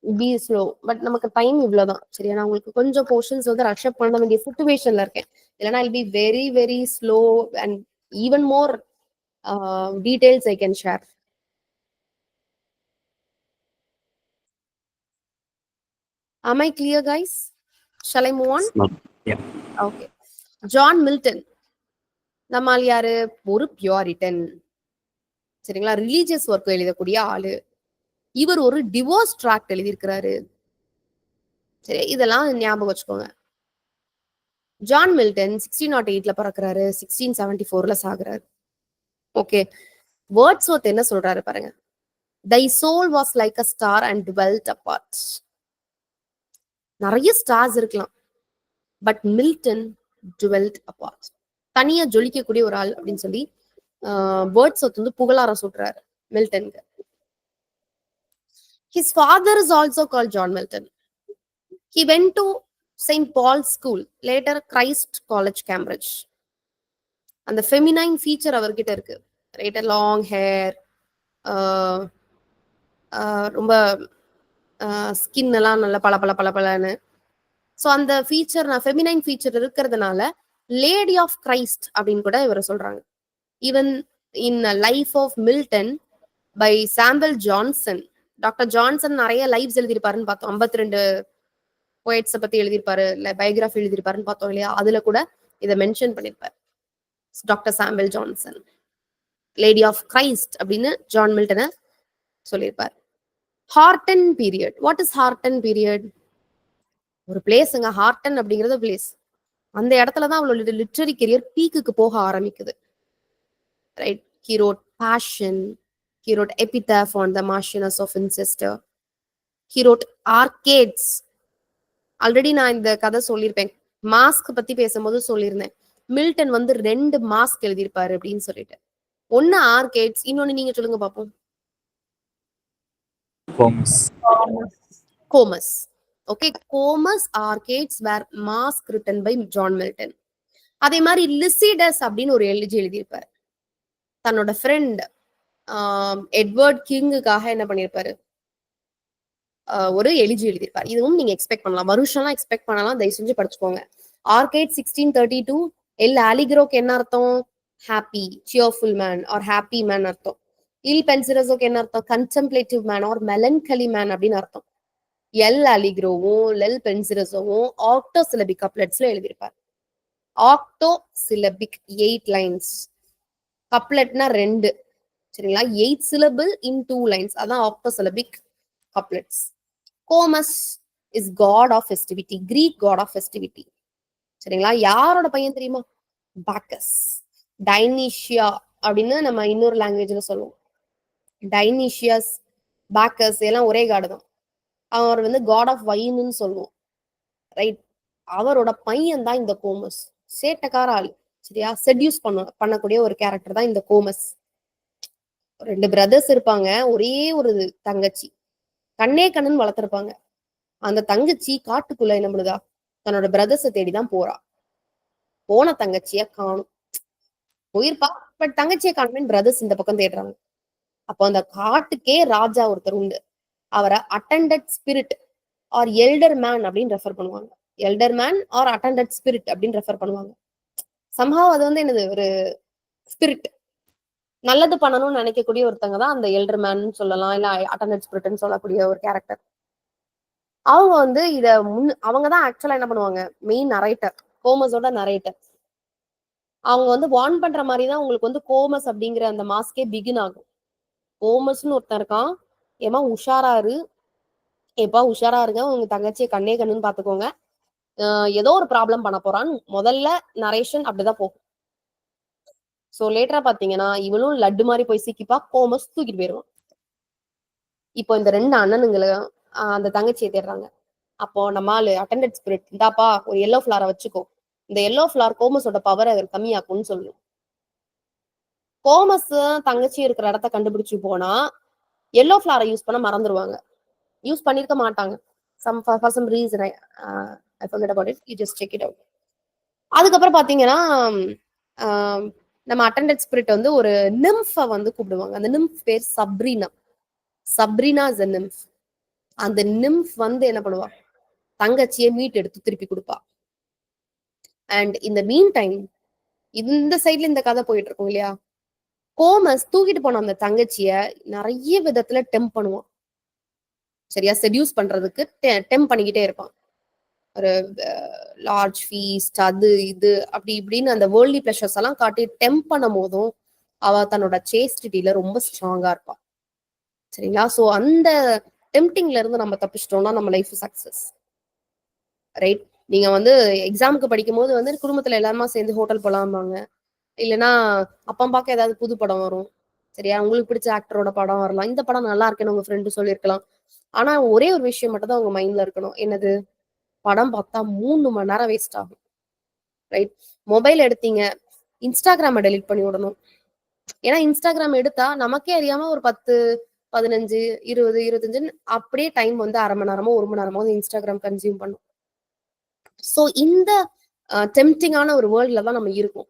be slow? But நமக்கு டைம் இவ்வளவுதான். சரியா? நான் உங்களுக்கு கொஞ்சம் போர்ஷன்ஸ் ரஷ் அப் பண்ண வேண்டிய சிச்சுவேஷன்ல இருக்கேன். இல்லைன்னா I be very very slow and even more details I can share. Am I clear, guys? Shall I move on? Yeah. Okay. John Milton. நம்மால் யாரு? ஒரு பியூரிட்டன். சரிங்களா? ரிலீஜியஸ் ஒர்க் எழுதக்கூடிய ஆளு. இவர் ஒரு டிவோர்ஸ் ட்ராக்ட் எழுதியிருக்கிறாரு. சரி, இதெல்லாம் ஞாபகம் வச்சுக்கோங்க. ஜான் மில்டன் 1608ல பிறக்கிறாரு, 1674ல சாகுறாரு. ஓகே. வேர்ட்ஸ்வொர்த் என்ன சொல்றாரு பாருங்க. Thy soul was like a star and dwelt apart. நிறைய ஸ்டார்ஸ் இருக்கலாம், பட் மில்டன் டுவெல்ட் அப்பார்ட். தனியா ஜொலிக்கக்கூடிய ஒரு ஆள் அப்படின்னு சொல்லி வேர்ட்ஸ் வந்து புகழாரம் சுட்டுறாரு மில்டனுக்கு. His father is also called John Milton. He went to St. Paul's School, later Christ College, Cambridge. அந்த ஃபெமினைன் ஃபீச்சர் அவர்கிட்ட இருக்கு, ரைட்? லாங் ஹேர், ரொம்ப ஸ்கின் எல்லாம் நல்ல பல பல பல பலன்னு. ஸோ அந்த ஃபீச்சர், ஃபெமினைன் ஃபீச்சர் இருக்கிறதுனால லேடி ஆஃப் கிரைஸ்ட் அப்படின்னு கூட இவரை சொல்றாங்க. Even in life of Milton by Samuel Johnson. Doctor Johnson நிறைய லைவ்ஸ் எழுதியிருப்பாருன்னு பார்த்தோம். 52 போயட்ஸை பத்தி எழுதியிருப்பாரு, இல்லை பயோகிராஃபி எழுதியிருப்பாருன்னு பார்த்தோம் இல்லையா? அதுல கூட இதை மென்ஷன் பண்ணியிருப்பாரு டாக்டர் சாம்பல் ஜான்சன். லேடி ஆஃப் கிரைஸ்ட் அப்படின்னு ஜான் மில்டனை சொல்லியிருப்பார். Horton period. What is Horton period? ஒரு பிளேஸுங்க, ஹார்டன் அப்படிங்கிறது பிளேஸ். அந்த இடத்துலதான் அவளோட லிட்ரரி கெரியர் பீக்குக்கு போக ஆரம்பிக்குது, right? He wrote Passion. He wrote Epitaph on the Marchioness of Winchester. He wrote Arcades. Already நான் இந்த கதை சொல்லியிருப்பேன், மாஸ்க் பத்தி பேசும்போது சொல்லியிருந்தேன். மில்டன் வந்து 2 மாஸ்க் எழுதியிருப்பாரு அப்படின்னு சொல்லிட்டு. ஒன்னு ஆர்கேட்ஸ், இன்னொன்னு நீங்க சொல்லுங்க பாப்போம். Comus. Okay, Comus, Arcades where mask written by John Milton. அதே மாதிரி லிசிடஸ் அப்படின்னு ஒரு எழுதியிருப்பாரு. தன்னோட ஃப்ரெண்ட் எட்வர்ட் கிங்குக்காக என்ன பண்ணிருப்பாரு, ஒரு எழுதியிருப்பார். இதுவும் நீங்க எக்ஸ்பெக்ட் பண்ணலாம், வருஷம்லாம் எக்ஸ்பெக்ட் பண்ணலாம். தயவு செஞ்சு படிச்சுக்கோங்க. ஆர்கேட் 1632. எல் அலிக்ரோக்கு என்ன அர்த்தம்? Happy, cheerful man are happy man அர்த்தம். இல் பென்சிரஸோக்கு என்ன அர்த்தம்? கன்செம்ப்ளேட்டிவ் மேன் ஆர் மெலன்கலி மேன் அப்படின்னு அர்த்தம். எல் அலிக்ரோவும் லெல் பென்சிரஸோவும் ஆக்டோ சிலபிக் கப்லெட்ஸ்ல எழுதியிருப்பார். ஆக்டோ சிலபிக் 8 லைன்ஸ், கப்லெட்னா 2, சரிங்களா? 8 syllable in 2 lines, அதான் octosyllabic couplets. Comus is god of festivity, Greek god of festivity, சரிங்களா? யாரோட பையன் தெரியுமா? பாக்கஸ். டைனீஷியா அப்படின்னு நம்ம இன்னொரு லாங்குவேஜ்ல சொல்லுவோம். டைனீஷியஸ், பாக்கஸ் எல்லாம் ஒரே காடு தான். அவர் வந்து காட் ஆஃப் வைன்னு சொல்லுவோம், ரைட்? அவரோட பையன் தான் இந்த கோமஸ். சேட்டக்கார ஆள், சரியா? செட்யூஸ் பண்ணக்கூடிய ஒரு கேரக்டர் தான் இந்த கோமஸ். 2 பிரதர்ஸ் இருப்பாங்க, ஒரே ஒரு தங்கச்சி. கண்ணே கண்ணன் வளர்த்திருப்பாங்க. அந்த தங்கச்சி காட்டுக்குள்ள என்ன பண்ணுதா, தன்னோட பிரதர்ஸை தேடிதான் போறா. போன தங்கச்சிய காணும், போயிருப்பா, பட் தங்கச்சியை காணுமே பிரதர்ஸ் இந்த பக்கம் தேடுறாங்க. அப்போ அந்த காட்டுக்கே ராஜா ஒருத்தர் உண்டு. அவரை attendant spirit or elder man அப்படின்னு ரெஃபர் பண்ணுவாங்க. Elder man or attendant spirit அப்படின்னு ரெஃபர் பண்ணுவாங்க. சம்ஹவ் அது வந்து என்னது, ஒரு ஸ்பிரிட், நல்லது பண்ணணும்னு நினைக்கக்கூடிய ஒருத்தங்க தான் அந்த எல்டர் மேன் சொல்லலாம், இல்ல அட்டெண்டட் ஸ்பிரிட்னு சொல்லக்கூடிய ஒரு கேரக்டர். அவங்க வந்து அவங்கதான் ஆக்சுவலா என்ன பண்ணுவாங்க, மெயின் நரேட்டர், கோமஸோட நரேட்டர். அவங்க வந்து வார்ன் பண்ற மாதிரி தான் உங்களுக்கு வந்து கோமஸ் அப்படிங்கிற அந்த மாஸ்கே பிகின் ஆகும். கோமஸ்னு ஒருத்தன் இருக்கான், ஏமா உஷாராரு, ஏப்பா உஷாரா இருங்க, உங்க தங்கச்சியை கண்ணே கண்ணுன்னு பாத்துக்கோங்க, ஏதோ ஒரு ப்ராப்ளம் பண்ண போறான்னு முதல்ல நரேஷன் அப்படிதான் போகும். சோ லேட்டரா பாத்தீங்கன்னா இவளும் லட்டு மாதிரி போய் சிக்கிப்பா, கோமஸ் தூக்கிட்டு போயிருவான். இப்போ இந்த 2 அண்ணனுங்களும் அந்த தங்கச்சியை தேடுறாங்க. அப்போ நம்மால அட்டெண்டட் ஸ்பிரிட், இந்தாப்பா ஒரு எல்லோ ஃபிளாரை வச்சுக்கோ, இந்த எல்லோ ஃபிளார் கோமஸோட பவரை கம்மியாக்கும்னு சொல்லும். கோமஸ் தங்கச்சி இருக்கிற இடத்த கண்டுபிடிச்சு போனா எல்லோ ஃபிளாரை யூஸ் பண்ண மறந்துடுவாங்க, யூஸ் பண்ணிருக்க மாட்டாங்க. for some reason I forget about it, you just check it out. அதுக்கப்புறம் பாத்தீங்கன்னா நம்ம அட்டெண்டட் ஸ்பிரிட் வந்து ஒரு நிம்ஃபை வந்து கூப்பிடுவாங்க. அந்த நிம்ஃப் பேர் Sabrina. Sabrina is a nymph. அந்த நிம்ஃப் வந்து என்ன பண்ணுவா, தங்கச்சியை மீட் எடுத்து திருப்பி கொடுப்பா. அண்ட் இந்த மீன் டைம் இந்த சைட்ல இந்த கதை போயிட்டு இருக்கும் இல்லையா, கோமஸ் தூக்கிட்டு போன அந்த தங்கச்சிய நிறைய விதத்துல டெம்ப் பண்ணுவான், சரியா? செடியூஸ் பண்றதுக்கு டெம்ப் பண்ணிக்கிட்டே இருப்பான். ஒரு லார்ஜ் ஃபீஸ்ட், அது இது அப்படி இப்படின்னு அந்த வேர்ல்ட்லி பிளஷர்ஸ் எல்லாம் காட்டி டெம்ப் பண்ணும் போதும் அவ தன்னோட சேஸ்டிட்டில ரொம்ப ஸ்ட்ராங்கா இருப்பான், சரிங்களா? சோ அந்த டெம்ப்டிங்ல இருந்து நம்ம தப்பிச்சிட்டோம்னா நம்ம லைஃப் சக்சஸ், ரைட்? நீங்க வந்து எக்ஸாமுக்கு படிக்கும் போது வந்து குடும்பத்துல எல்லாருமா சேர்ந்து ஹோட்டல் போலாம்பாங்க, இல்லைன்னா அப்பா பார்க்க ஏதாவது புது படம் வரும், சரியா? உங்களுக்கு பிடிச்ச ஆக்டரோட படம் வரலாம். இந்த படம் நல்லா இருக்குன்னு உங்க ஃப்ரெண்டு சொல்லியிருக்கலாம். ஆனா ஒரே ஒரு விஷயம் மட்டும் தான் உங்க மைண்ட்ல இருக்கணும். என்னது? படம் பார்த்தா 3 மணி நேரம் வேஸ்ட் ஆகும். ரைட்? மொபைல் எடுத்தீங்க, இன்ஸ்டாகிராம டெலீட் பண்ணி விடணும். ஏன்னா இன்ஸ்டாகிராம் எடுத்தா நமக்கே அறியாம ஒரு 10, 15, 20, 25ன்னு அப்படியே டைம் வந்து 1/2 மணி நேரமோ, 1 மணி நேரமோ இன்ஸ்டாகிராம் கன்சியூம் பண்ணும். சோ இந்த டெம்ப்டிங்கான ஒரு வேர்ல்ட்ல தான் நம்ம இருக்கோம்.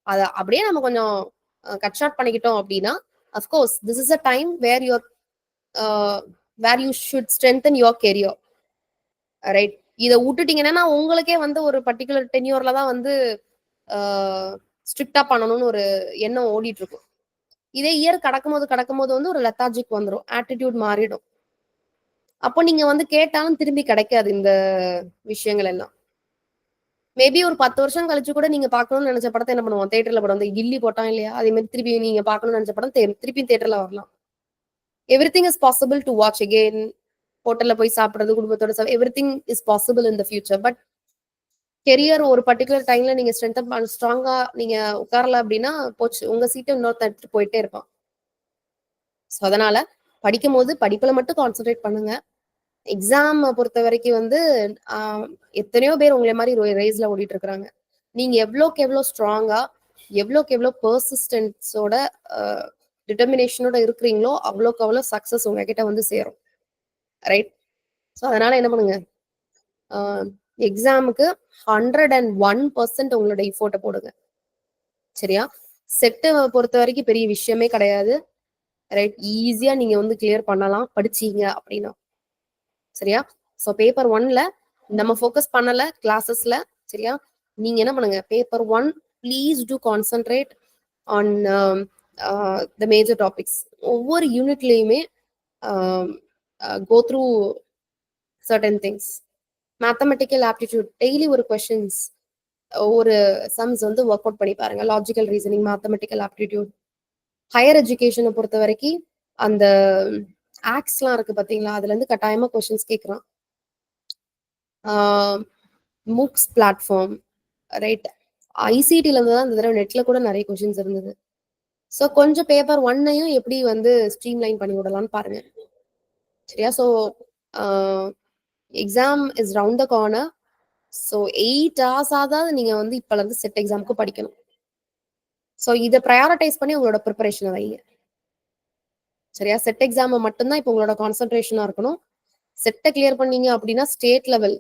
அத அப்படியே நம்ம கொஞ்சம் கட் ஷார்ட் பண்ணிக்கிட்டோம் அப்படின்னா, of course this is a time where you should strengthen your career. Right? இத விட்டுட்டீங்கன்னா உங்களுக்கே வந்து ஒரு பர்ட்டிகுலர் டென்யூர்ல தான் வந்து ஸ்ட்ரிக்டா பண்ணணும்னு ஒரு எண்ணம் ஓடிட்டு இருக்கும். இதே இயர் கடக்கும்போது வந்து ஒரு லெத்தாஜிக் வந்துடும். ஆட்டிடியூட் மாறிடும். அப்போ நீங்க வந்து கேட்டாலும் திரும்பி கிடைக்காது இந்த விஷயங்கள் எல்லாம். மேபி ஒரு 10 வருஷம் கழிச்சு கூட நீங்க பார்க்கணும்னு நினைச்ச படத்தை என்ன பண்ணுவோம்? தியேட்டர்ல படம் வந்து கில்லி போட்டான் இல்லையா? அதே மாதிரி திருப்பி நீங்க பார்க்கணும்னு நினைச்ச படம் திருப்பி தியேட்டர்ல வரலாம். Everything is possible to watch again. ஹோட்டல்ல போய் சாப்பிடுறது, குடும்பத்தோட everything is possible in the future. But career ஒரு பர்டிகுலர் டைம்ல நீங்க ஸ்ட்ராங்கா நீங்க உட்காரல அப்படின்னா போச்சு. உங்க சீட்டை இன்னொருத்த எடுத்துட்டு போயிட்டே இருப்பான். ஸோ அதனால படிக்கும் போது படிப்புல மட்டும் கான்சென்ட்ரேட் பண்ணுங்க. எக்ஸாம் பொறுத்த வரைக்கும் வந்து எத்தனையோ பேர் உங்களை மாதிரி ரேஸ்ல ஓடிட்டு இருக்கிறாங்க. நீங்க எவ்வளோக்கு எவ்வளோ ஸ்ட்ராங்கா, எவ்வளோக்கு எவ்வளோ பெர்சிஸ்டன்ஸோட டிட்டர்மினேஷனோட இருக்கிறீங்களோ அவ்வளோக்கு அவ்வளோ சக்சஸ் உங்ககிட்ட வந்து சேரும். ரைட்? ஸோ அதனால என்ன பண்ணுங்க, எக்ஸாமுக்கு 101% உங்களோட எஃபோர்ட்டை போடுங்க. சரியா? செட்டை பொறுத்த வரைக்கும் பெரிய விஷயமே கிடையாது. ரைட்? ஈஸியா நீங்க வந்து கிளியர் பண்ணலாம் படிச்சீங்க அப்படின்னா. சரியா? ஸோ பேப்பர் 1ல நம்ம ஃபோக்கஸ் பண்ணல கிளாஸஸ்ல. சரியா? நீங்க என்ன பண்ணுங்க, paper 1 please to concentrate on the major topics. ஒவ்வொரு யூனிட்லயுமே go through certain things. Mathematical aptitude daily ஒரு கொஸ்டின்ஸ், ஒரு சம்ஸ் வந்து ஒர்க் அவுட் பண்ணி பாருங்க. Logical reasoning, mathematical aptitude. Higher எஜுகேஷனை பொறுத்த வரைக்கும் அந்த ஆக்ட்ஸ்லாம் இருக்கு பாத்தீங்களா, அதுல இருந்து கட்டாயமா கொஸ்டின்ஸ் கேட்கறான். MOOCs platform, right? ஐசிடில இருந்து தான் இந்த தடவை நெட்ல கூட நிறைய கொஸ்டின்ஸ் இருந்தது. ஸோ கொஞ்சம் பேப்பர் 1ஐயும் எப்படி வந்து ஸ்ட்ரீம் லைன் பண்ணி விடலாம்னு பாருங்க. சரியா? So exam is round the corner. So 8 hours ஆதாவது நீங்க வந்து இப்பல இருந்து செட் எக்ஸாமுக்கு படிக்கணும். ஸோ இதை ப்ரையாரிட்டைஸ் பண்ணி உங்களோட ப்ரிப்பரேஷனை வைங்க. சரியா? செட் எக்ஸாமை மட்டும்தான் இப்போ உங்களோட கான்சென்ட்ரேஷனா இருக்கணும். செட்டை கிளியர் பண்ணீங்க அப்படின்னா ஸ்டேட் லெவல்,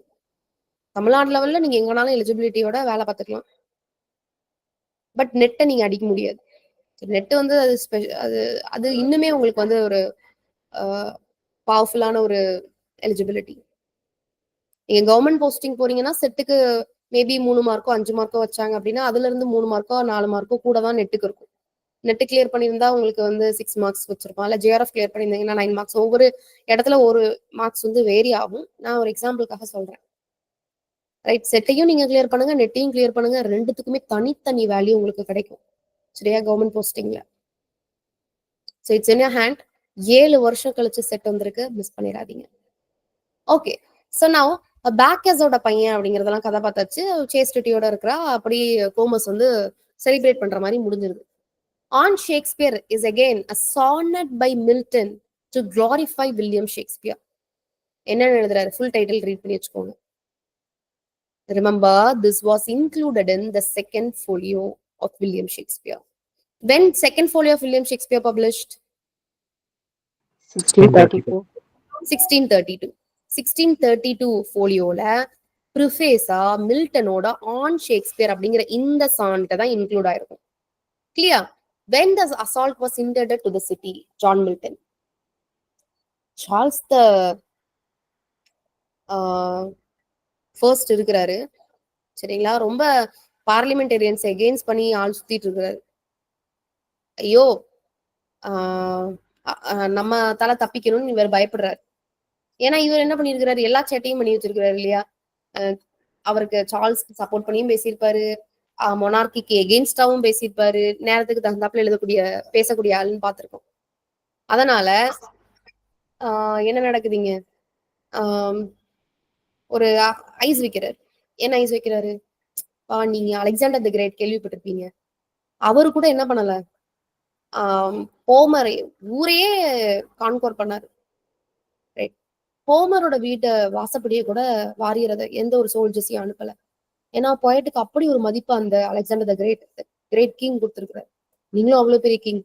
தமிழ்நாடு லெவல்ல நீங்க எங்கனாலும் எலிஜிபிலிட்டியோட வேலை பார்த்துக்கலாம். பட் நெட்டை நீங்க அடிக்க முடியாது. நெட் வந்து அது அது இன்னுமே உங்களுக்கு வந்து ஒரு பவர்ஃபுல்லான ஒரு எலிஜிபிலிட்டி. நீங்க கவர்மெண்ட் போஸ்டிங் போறீங்கன்னா செட்டுக்கு மேபி 3 மார்க்கோ 5 மார்க்கோ வச்சாங்க அப்படின்னா அதுல இருந்து 3 மார்க்கோ 4 மார்க்கோ கூட தான் நெட்டுக்கு இருக்கும். நெட் கிளியர் பண்ணியிருந்தா உங்களுக்கு வந்து 6 மார்க்ஸ் வச்சிருப்பான். இல்ல ஜிஆர்எஃப் கிளியர் பண்ணியிருந்தீங்கன்னா 9 மார்க்ஸ். ஒவ்வொரு இடத்துல ஒரு மார்க்ஸ் வந்து வேரி ஆகும். நான் ஒரு எக்ஸாம்பிளுக்காக சொல்றேன். ரைட்? செட்டையும் நீங்க கிளியர் பண்ணுங்க, நெட்டையும் கிளியர் பண்ணுங்க. ரெண்டுத்துக்குமே தனித்தனி வேல்யூ உங்களுக்கு கிடைக்கும். சரியா? கவர்மெண்ட் போஸ்டிங்ல. So it's in your hand. 7 வருஷம் கழிச்சு செட் வந்திருக்கு, மிஸ் பண்ணிடாதீங்க. ஓகே. ஸோ நவ் பேக்கஸோட பையன் அப்படிங்கறதெல்லாம் கதை பார்த்தாச்சு. சேஸ்டிட்டியோட இருக்கிறா. அப்படி கோமஸ் வந்து செலிப்ரேட் பண்ற மாதிரி முடிஞ்சிருது. On Shakespeare is again a sonnet by Milton to clarify William Shakespeare. என்ன எழுதுறாரு? ஃபுல் டைட்டில் ரீட் பண்ணி வச்சுக்கோங்க. Remember, this was included in the second folio of William Shakespeare. When second folio of William Shakespeare published? 1632. 1632. 1632 folioல ப்ரிஃபேஸா மில்டனோட on Shakespeare அப்படிங்கிற இந்த சான்ட்டை தான் include ஆயிருக்கும். Clear? When the assault was intended to the city, John Milton. Charles the first இருக்கிறாரு. சரிங்களா? ரொம்ப parliamentarians against பண்ணி ஆள் சுத்திட்டு இருக்கிறாரு. ஐயோ நம்ம தலை தப்பிக்கணும்னு இவர் பயப்படுறாரு. ஏன்னா இவர் என்ன பண்ணிருக்கிறாரு, எல்லா சேட்டையும் பண்ணி வச்சிருக்கிறாரு இல்லையா? அவருக்கு சார்ல்ஸ்க்கு சப்போர்ட் பண்ணியும் பேசியிருப்பாரு, மொனார்கிக்கு எகெயின்ஸ்டாவும் பேசியிருப்பாரு. நேரத்துக்கு தகுந்தாப்புல பேசக்கூடிய ஆளுன்னு பார்த்திருக்கோம். அதனால என்ன நடக்குதுங்க, ஒரு ஐஸ் வைக்கிறாரு. என்ன ஐஸ் வைக்கிறாரு? நீங்க அலெக்சாண்டர் தி கிரேட் கேள்விப்பட்டிருப்பீங்க. அவரு கூட என்ன பண்ணல, ஹோமரை ஊரையே கான்கோர் பண்ணாரு. ரைட், ஹோமரோட வீட்டை வாசப்படியே கூட வாரியறத எந்த ஒரு சோல்ஜர்ஸையும் அனுப்பல. ஏன்னா போயட்டுக்கு அப்படி ஒரு மதிப்பு அந்த அலெக்சாண்டர் த கிரேட் கிங் கொடுத்துருக்குறாரு. நீங்களும் அவ்வளவு பெரிய கிங்,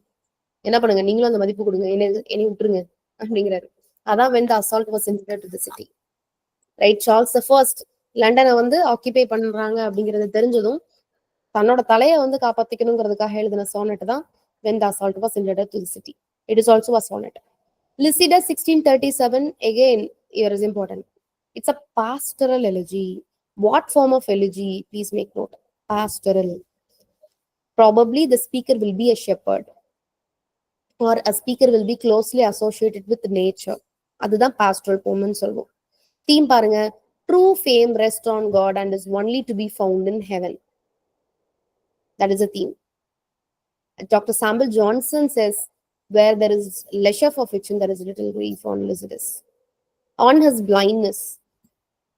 என்ன பண்ணுங்க, நீங்களும் அந்த மதிப்பு கொடுங்க, என்னை விட்டுருங்க அப்படிங்கிறாரு. அதான் when the assault was intended to the city. Right, Charles the first லண்டனை வந்து ஆக்கிபை பண்றாங்க அப்படிங்கறது தெரிஞ்சதும் தன்னோட தலையை வந்து காப்பாத்திக்கணுங்கிறதுக்காக எழுதின சோனட் தான் when the assault was intended to the city. It is also a sonnet. Lycidas 1637, again here is important. It's a pastoral elegy. What form of elegy? Please make note. Pastoral. Probably the speaker will be a shepherd, or a speaker will be closely associated with nature. அதுதான் pastoral poem ன்னு சொல்லுவோம். Theme பாருங்க, true fame rests on God and is only to be found in heaven. That is a theme. Dr. Samuel Johnson says, where there is leisure for fiction, there is little grief on Lycidas. On his blindness,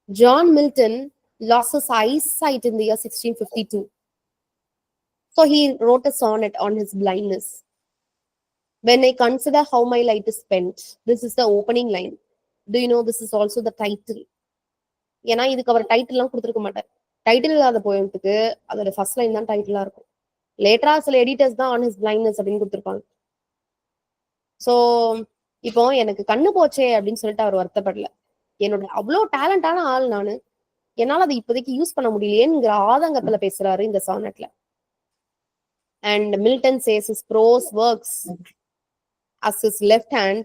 John Milton lost his eyesight in the year 1652. So he wrote a sonnet on his blindness. When I consider how my light is spent, this is the opening line. Do you know this is also the title? ஏன்னா இதுக்கு அவர் title எல்லாம் கொடுத்துருக்க மாட்டார். Title இல்லாத போயத்துக்கு அதோட first line தான் டைட்டிலா இருக்கும். லேட்டரா சில எடிட்டர்ஸ் தான் ஆன் ஹிஸ் பிளைண்ட்னஸ் அப்படின்னு கொடுத்துருப்பாங்க. ஸோ இப்போ எனக்கு கண்ணு போச்சே அப்படின்னு சொல்லிட்டு அவர் வருத்தப்படல. என்னோட அவ்வளோ டேலண்டான ஆள் நானு, என்னால அதை இப்போதைக்கு யூஸ் பண்ண முடியலையேங்கிற ஆதங்கத்துல பேசுறாரு இந்த சானட்ல. And Milton says his prose works as his left hand.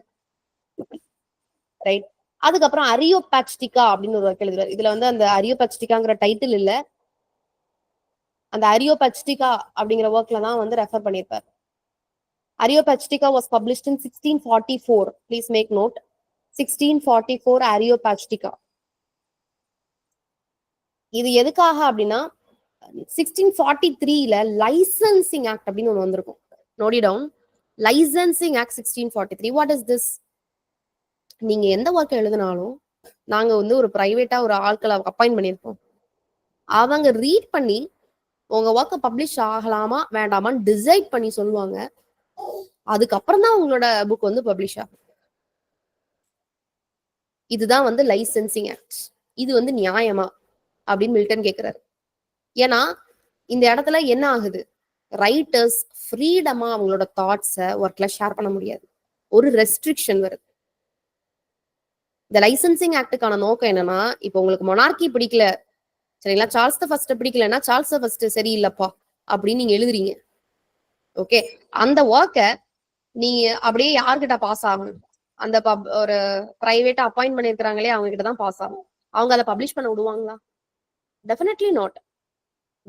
Right, அதுக்கப்புறம் அரியோபாக்டிகா அப்படின்னு ஒரு ஒர்க் எழுதுறாரு. இதுல வந்து அந்த அரியோபாக்டிகாங்கிற டைட்டில் இல்ல, அந்த அரியோபாக்டிகா அப்படிங்கிற ஒர்க்ல தான் வந்து ரெஃபர் பண்ணியிருப்பார். Areopagita was published in 1644. Please make note. 1644 Areopagita. இது எதுக்காக அப்படின்னா 1643ல லைசன்சிங் ஆக்ட் அப்படின்னு ஒன்று வந்திருக்கும். Note it down. Licensing act 1643. What is this? நீங்க எந்த ஒர்க் எழுதினாலும் நாங்க வந்து ஒரு பிரைவேட்டா ஒரு ஆட்களை அப்பாயிண்ட் பண்ணியிருப்போம். அவங்க ரீட் பண்ணி உங்க ஒர்க்கை பப்ளிஷ் ஆகலாமா வேண்டாமான்னு டிசைட் பண்ணி சொல்லுவாங்க. அதுக்கப்புறம் தான் உங்களோட புக் வந்து பப்ளிஷ் ஆகும். இதுதான் வந்து லைசன்சிங் ஆக்ட். இது வந்து நியாயமா அப்படின்னு மில்டன் கேட்கிறாரு. ஏன்னா இந்த இடத்துல என்ன ஆகுது, ரைட்டர்ஸ் ஃப்ரீடமா அவங்களோட தாட்ஸை ஒர்க்ல ஷேர் பண்ண முடியாது, ஒரு ரெஸ்ட்ரிக்ஷன் வருது. இந்த லைசன்சிங் ஆக்டுக்கான நோக்கம் என்னன்னா, இப்போ உங்களுக்கு மொனார்கி பிடிக்கல சரிங்களா, சார்ல்ஸ் த ஃபர்ஸ்ட் பிடிக்கலன்னா சார்ல்ஸ் த ஃபர்ஸ்ட் சரியில்லப்பா அப்படின்னு நீங்க எழுதுறீங்க. ஓகே, அந்த ஒர்க்கை நீங்க அப்படியே யார்கிட்ட பாஸ் ஆகணும், அந்த ஒரு பிரைவேட்டா அப்பாயிண்ட் பண்ணிருக்கிறாங்களே அவங்க கிட்ட தான் பாஸ் ஆகும். அவங்க அதை பப்ளிஷ் பண்ண விடுவாங்களா? Definitely not.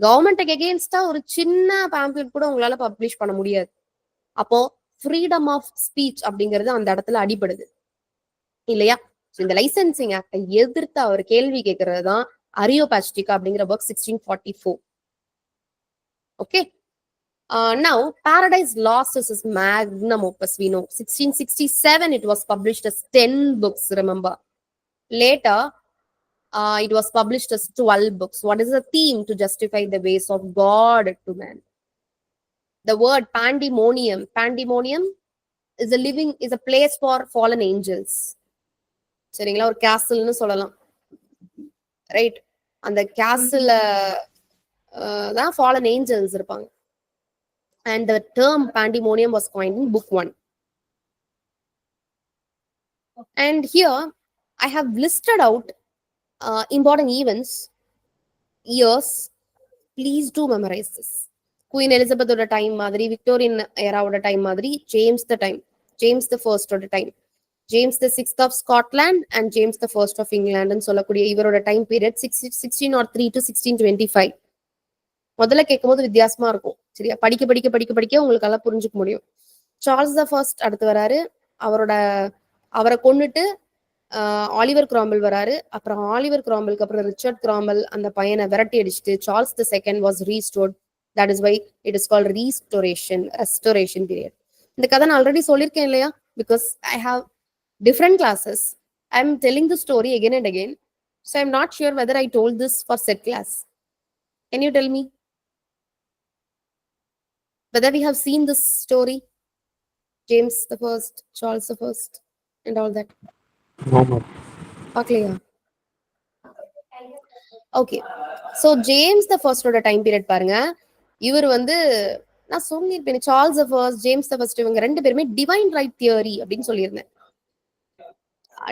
கவர்மெண்ட்டுக்கு எகெயின்ஸ்டா ஒரு சின்ன பேம்ப்ளெட் கூட உங்களால பப்ளிஷ் பண்ண முடியாது. அப்போ ஃப்ரீடம் ஆஃப் ஸ்பீச் அப்படிங்கிறது அந்த இடத்துல அடிபடுது இல்லையா? இந்த லைசன்சிங் ஆக்டை எதிர்த்து அவர் கேள்வி கேட்கறது தான் அரியோபாக்டிகா அப்படிங்கிற work 1644. Okay, now Paradise Lost is his magnum opus. We know 1667 it was published as 10 books. Remember, later it was published as 12 books. What is the theme? To justify the ways of God to man. The word pandemonium. Pandemonium is a place for fallen angels. சரிங்களா, ஒரு கேசல்னு சொல்லலாம். Right, அந்த கேசல்ல தான் fallen Angeles இருப்பாங்க. And the term pandemonium was coined in book 1. And here I have listed out important events, years. Please do memorize this. Queen Elizabeth oda time madri, Victorian era oda time madri, James the first oda time, James the 6th of Scotland and James the 1st of England and சொல்லக்கூடிய இவரோட time period 1603 to 1625. முதல்ல கேட்கும் போது வித்தியாசமா இருக்கும் சரியா, படிக்க படிக்க படிக்க படிக்க உங்களுக்கு எல்லாம் புரிஞ்சுக்க முடியும். சார்ல்ஸ் த ஃபர்ஸ்ட் அடுத்து வராரு, அவரை கொண்டுட்டு ஆலிவர் கிராம்பல் வராரு. அப்புறம் ஆலிவர் கிராம்பலுக்கு அப்புறம் ரிச்சர்ட் கிராம்பல் அந்த பையனை விரட்டி அடிச்சுட்டு Charles the second was restored. That is why it is called restoration period. இந்த கதை நான் ஆல்ரெடி சொல்லியிருக்கேன் இல்லையா, because I have different classes. I'm telling the story again and again. So I'm not sure whether I told this for set class. Can you tell me whether we have seen this story? James the First, Charles the First, and all that. No more. பார்க்கலையா? Okay. So James த ஃபர்ஸ்டோட time period பாருங்க. இவர் வந்து நான் சொல்லியிருப்பேன், Charles the first, James the first, இவங்க ரெண்டு பேருமே divine right theory அப்படின்னு சொல்லியிருந்தேன்.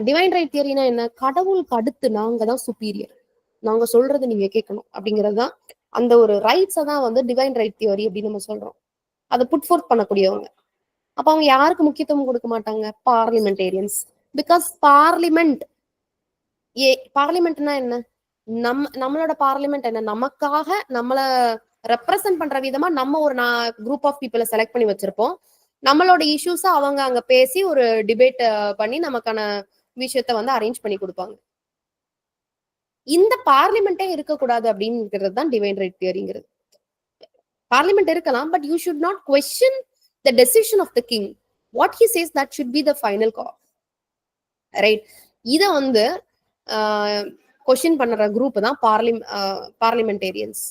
டிவைன் ரைட் தியரினா என்ன? கடவுளுக்கு அடுத்து நாங்க தான் சுப்பீரியர், நாங்க சொல்றது நீங்க கேட்கணும் அப்படிங்கிறது தான். அந்த ஒரு ரைட்ஸை தான் வந்து டிவைன் ரைட் தியரி அப்படின்னு நம்ம சொல்றோம். அதை புட் ஃபோர்த் பண்ணக்கூடியவங்க. அப்ப அவங்க யாருக்கு முக்கியத்துவம் கொடுக்க மாட்டாங்க? பார்லிமெண்டேரியன்ஸ். பிகாஸ் பார்லிமெண்ட்னா என்ன? நம்மளோட பார்லிமெண்ட் என்ன? நமக்காக நம்மள ரெப்ரசென்ட் பண்ற விதமா நம்ம ஒரு குரூப் ஆஃப் பீப்புளை செலக்ட் பண்ணி வச்சிருப்போம். நம்மளோட இஷ்யூஸை அவங்க அங்க பேசி ஒரு டிபேட் பண்ணி நமக்கான விஷயத்த வந்து அரேஞ்ச் பண்ணி கொடுப்பாங்க. இந்த பார்லிமெண்டே இருக்கக்கூடாது அப்படிங்கிறது தான் டிவைன் ரைட் தியரிங்கிறது. பார்லிமெண்ட் இருக்கலாம், but you should not question the decision of the king. What he says, that should be the final call. Right? இத வந்து கொஸ்டின் பண்ற குரூப் தான் பார்லிமெண்டேரியன்ஸ்.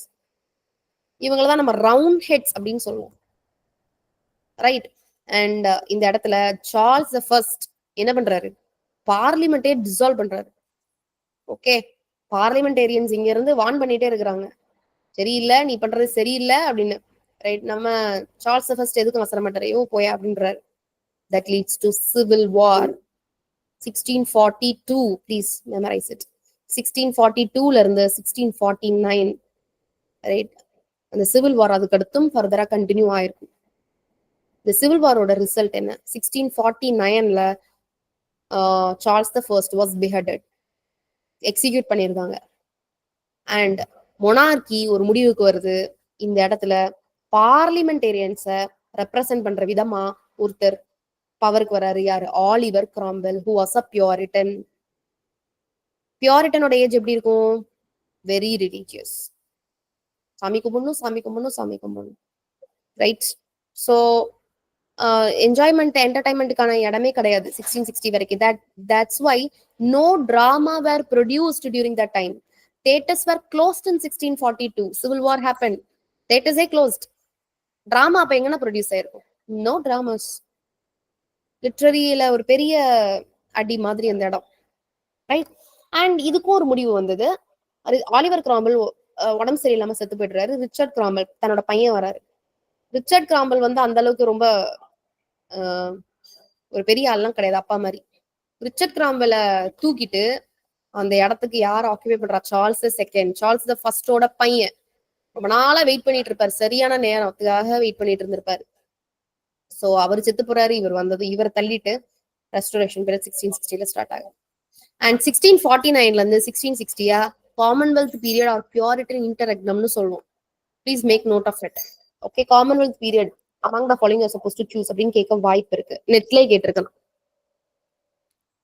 இவங்கள தான் நம்ம ரவுண்ட் ஹெட்ஸ் அப்படின்னு சொல்லுவோம். ரைட்? அண்ட் இந்த இடத்துல சார்ல்ஸ் த ஃபர்ஸ்ட் என்ன பண்றாரு? பார்லிமெண்டே டிசால்வ் பண்றாரு. ஓகே, பார்லிமெண்டேரியன்ஸ் இங்க இருந்து வார்ன் பண்ணிட்டே இருக்கிறாங்க, சரியில்லை, நீ பண்றது சரியில்லை அப்படின்னு. ரைட்? நம்ம சார்ல்ஸ் த ஃபர்ஸ்ட் எதுக்கும் அவசர மாட்டாரு, ஐயோ போயா அப்படின்றாரு. That leads to civil war. 1642, please memorize it. 1642ல இருந்து 1649, ரைட்? அந்த சிவில் வார் அதுக்கு அடுத்தும் ஃபர்தரா கண்டினியூ ஆயிருக்கும். இந்த சிவில் வாரோட ரிசல்ட் என்ன? 1649ல Charles the first was beheaded, execute பண்ணியிருக்காங்க. அண்ட் மொனார்கி ஒரு முடிவுக்கு வருது. இந்த இடத்துல பார்லிமெண்டேரியன்ஸை ரெப்ரசென்ட் பண்ற விதமா ஒருத்தர் பவருக்கு வராரு. யாரு? Oliver Cromwell, who was a Puritan. பியூரிட்டனோட ஏஜ் எப்படி இருக்கும்? Very religious. சாமி கும்பிடணும், சாமி கும்பிடணும், சாமி கும்பிடணும். ரைட்? ஸோ என்ஜாய்மெண்ட், என்டர்டைன்மெண்ட்டுக்கான இடமே கிடையாது 1660 வரைக்கும். That's why no drama were produced during that time. Theatres were closed in 1642. Civil war happened. Theatres closed. Drama அப்ப எங்கன்னா ப்ரொடியூஸ் ஆயிருக்கும்? No dramas. லிட்ரரியில ஒரு பெரிய அடி மாதிரி அந்த இடம். ரைட்? அண்ட் இதுக்கும் ஒரு முடிவு வந்தது. ஆலிவர் கிராம்வெல் உடம்பு சரியில்லாம செத்து போயிடுறாரு. ரிச்சர்ட் கிராம்வெல் தன்னோட பையன் வராரு. ரிச்சர்ட் கிராம்வெல் வந்து அந்த அளவுக்கு ரொம்ப ஒரு பெரிய ஆள்லாம் கிடையாது, அப்பா மாதிரி. ரிச்சர்ட் கிராம்வெலை தூக்கிட்டு அந்த இடத்துக்கு யார் ஆக்குபை பண்றா? சார்ல்ஸ் செகண்ட், சார்ல்ஸ் த ஃபர்ஸ்டோட பையன். ரொம்ப நாளா வெயிட் பண்ணிட்டு இருப்பாரு, சரியான நேரத்துக்காக வெயிட் பண்ணிட்டு இருந்திருப்பாரு. சோ அவர் செத்து போறாரு, இவர் வந்தது, இவரை தள்ளிட்டு ரெஸ்டோரேஷன் பீரியட் 1660ல ஸ்டார்ட் ஆகும். அண்ட் 1649ல இருந்து 1660 காமன்வெல்த் பீரியட் ஆர் பியூரிட்டன் இன்டர்ரெக்னம்னு சொல்லுவோம். Please make note of it. Okay, commonwealth period among the following are supposed to choose அப்படின்னு கேட்க வாய்ப்பு இருக்கு. நெட்லயே கேட்டிருக்கணும்.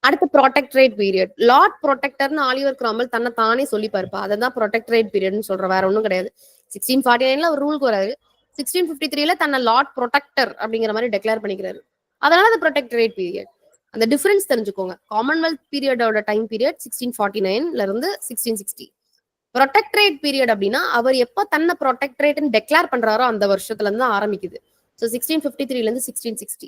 அடுத்து ப்ரொடெக்டரேட் பீரியட். லார்ட் ப்ரொடெக்டர்னு ஆலிவர் கிராம்வெல் தன்னை தானே சொல்லி பாருப்பா, அதான் ப்ரொடெக்டரேட் பீரியட்னு சொல்ற, வேற ஒன்றும் கிடையாது. 1649ல அவர் ரூலுக்கு வராரு. 1653ல தன்னை லார்ட் ப்ரொடெக்டர் அப்படிங்கிற மாதிரி டெக்ளேர் பண்ணிக்கிறாரு. அதனால அது ப்ரொடெக்டரேட் பீரியட். அந்த டிஃபரன்ஸ் தெரிஞ்சுக்கோங்க. காமன்வெல்த் பீரியடோட டைம் பீரியட் 1649ல இருந்து 1660. ப்ரொடெக்டரேட் பீரியட் அப்படின்னா அவர் எப்போ தன்னை ப்ரொடெக்டரேட்னு டெக்ளேர் பண்றாரோ அந்த வருஷத்துல இருந்து ஆரம்பிக்குது. ஸோ 1653ல இருந்து 1660.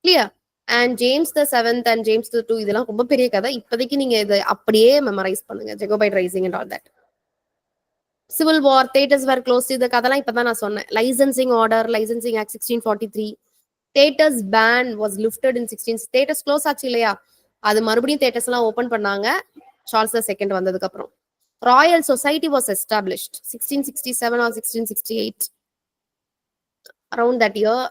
Clear? And James the seventh and James the 2 இதெல்லாம் ரொம்ப பெரிய கதை. இப்போதைக்கு நீங்க இதை அப்படியே மெமரைஸ் பண்ணுங்க. Jacobite rising and all that. Civil war, theatres were close, இந்த கதெல்லாம் இப்பதான் நான் சொன்னேன். Licensing order, licensing act 1643. Theatres ban was lifted in 16. Theatres close ஆச்சு இல்லையா, அது மறுபடியும் தியேட்டர்ஸ் எல்லாம் ஓபன் பண்ணாங்க சார்ல்ஸ் செகண்ட் வந்ததுக்கு அப்புறம். Royal society was established 1667 or 1668. Around that year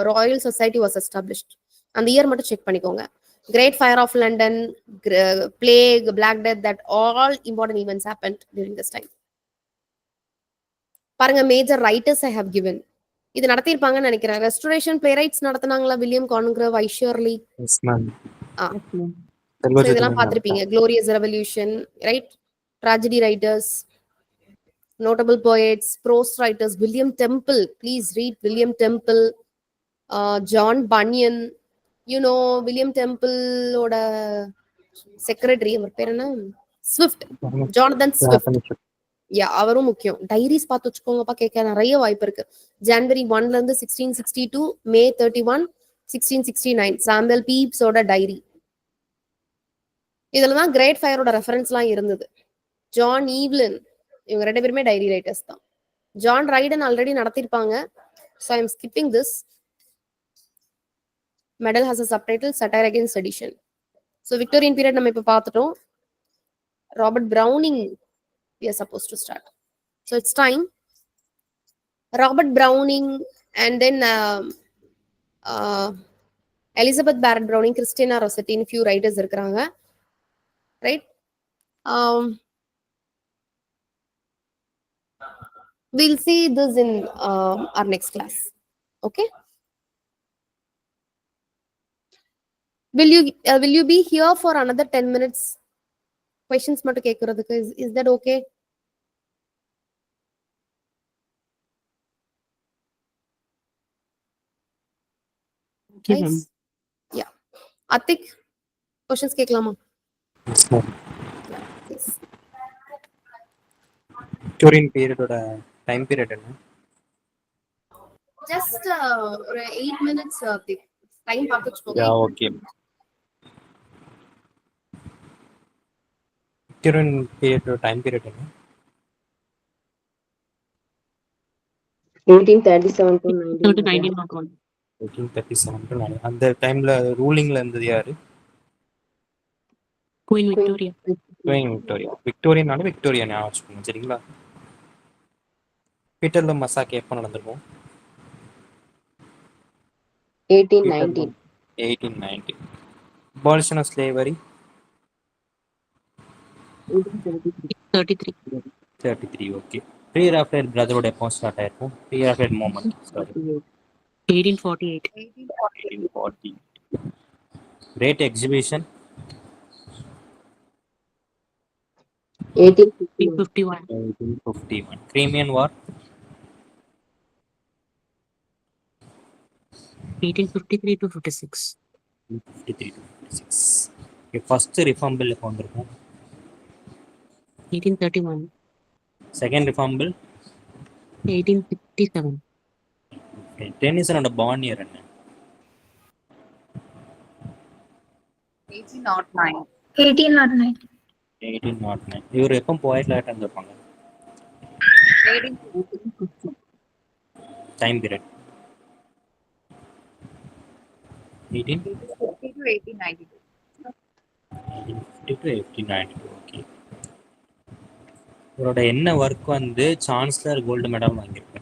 royal society was established. அந்த இயர் மட்டும் செக் பண்ணிக்கோங்க. Great fire of London, plague, black death, that all important events happened during this time. பாருங்க, major writers I have given. இது நடத்திருப்பாங்கன்னு நினைக்கிறேன். Restoration playwrights நடத்தினாங்களா? William Congreve, Wycherley. இதெல்லாம் பார்த்திருப்பீங்க. Glorious revolution, right? Tragedy writers, notable poets, prose writers, William Temple, please read William Temple, John Bunyan. You know William Temple oda secretary, அவர் பேர் என்ன? Swift, Jonathan Swift. யா அவரும் முக்கியம். Diaries பார்த்து வச்சுக்கோங்கப்பா, கேட்க நிறைய வாய்ப்பு இருக்கு. ஜனவரி 1ல இருந்து 1662, மே 31, 1669 சாம்பல் பீப்ஸோட டைரி. இதுலதான் கிரேட் ஃபயரோட ரெஃபரன்ஸ்லாம் இருந்தது. ஜான் ஈவ்லின் இவங்க 2 பேருமே டைரி ரைட்டர்ஸ் தான். ஜான் ரைடன் ஆல்ரெடி நடத்திருப்பாங்க. So I am skipping this. Medal has a subtitle satire against sedition. So Victorian period நம்ம இப்போ பார்த்துட்டோம். Robert Browning we are supposed to start. So it's time. Robert Browning and then Elizabeth Barrett Browning, Christina Rossetti, few writers இருக்காங்க, right? We'll see this in our next class. Okay. Will you be here for another 10 minutes? Questions மட்டும் கேக்குறதுக்கு. Is that okay? Nice. Yeah. Atik, questions கேட்கலாமா? Yes, ma'am. Yeah, please. Victorian period ஓட time period என்ன? Just ஒரு 8 minutes Atik. Time பார்த்து வச்சுக்கோங்க. Yeah, okay. Victorian period ஓட time period என்ன? 1837 to 1901. 1837 to 19. அந்த டைம்ல ரூலிங்ல இருந்தது யாரு? Queen Victoria. Queen Victoria. விக்டோரியனால விக்டோரியா ஞாபகம் வச்சுக்கோங்க, சரிங்களா? பீட்டர்ல மசாக் எப்போ நடந்திருக்கும்? 1819. 1890. Abolition of slavery? 33. 33, okay. Pre-Raphael brotherhood எப்போ ஸ்டார்ட் ஆயிருக்கும்? Pre-Raphael movement, sorry. 1848. 1840. Great exhibition? 1851. 1851. Crimean War? 1853 to 56. 53 to 56. Okay, first reform bill எப்போ வந்திருக்கும்? 1831. Second reform bill? 1867. Okay. டென்னிசனோட born year என்ன? 1809. 1809. இவர் எப்போ போயட்ல இருந்திருப்பாங்க? 1850. Time period 1850 to 1892. to 1892. Okay. இவரோட என்ன ஒர்க் வந்து சான்சலர் கோல்டு மெடல் வாங்கியிருக்கு?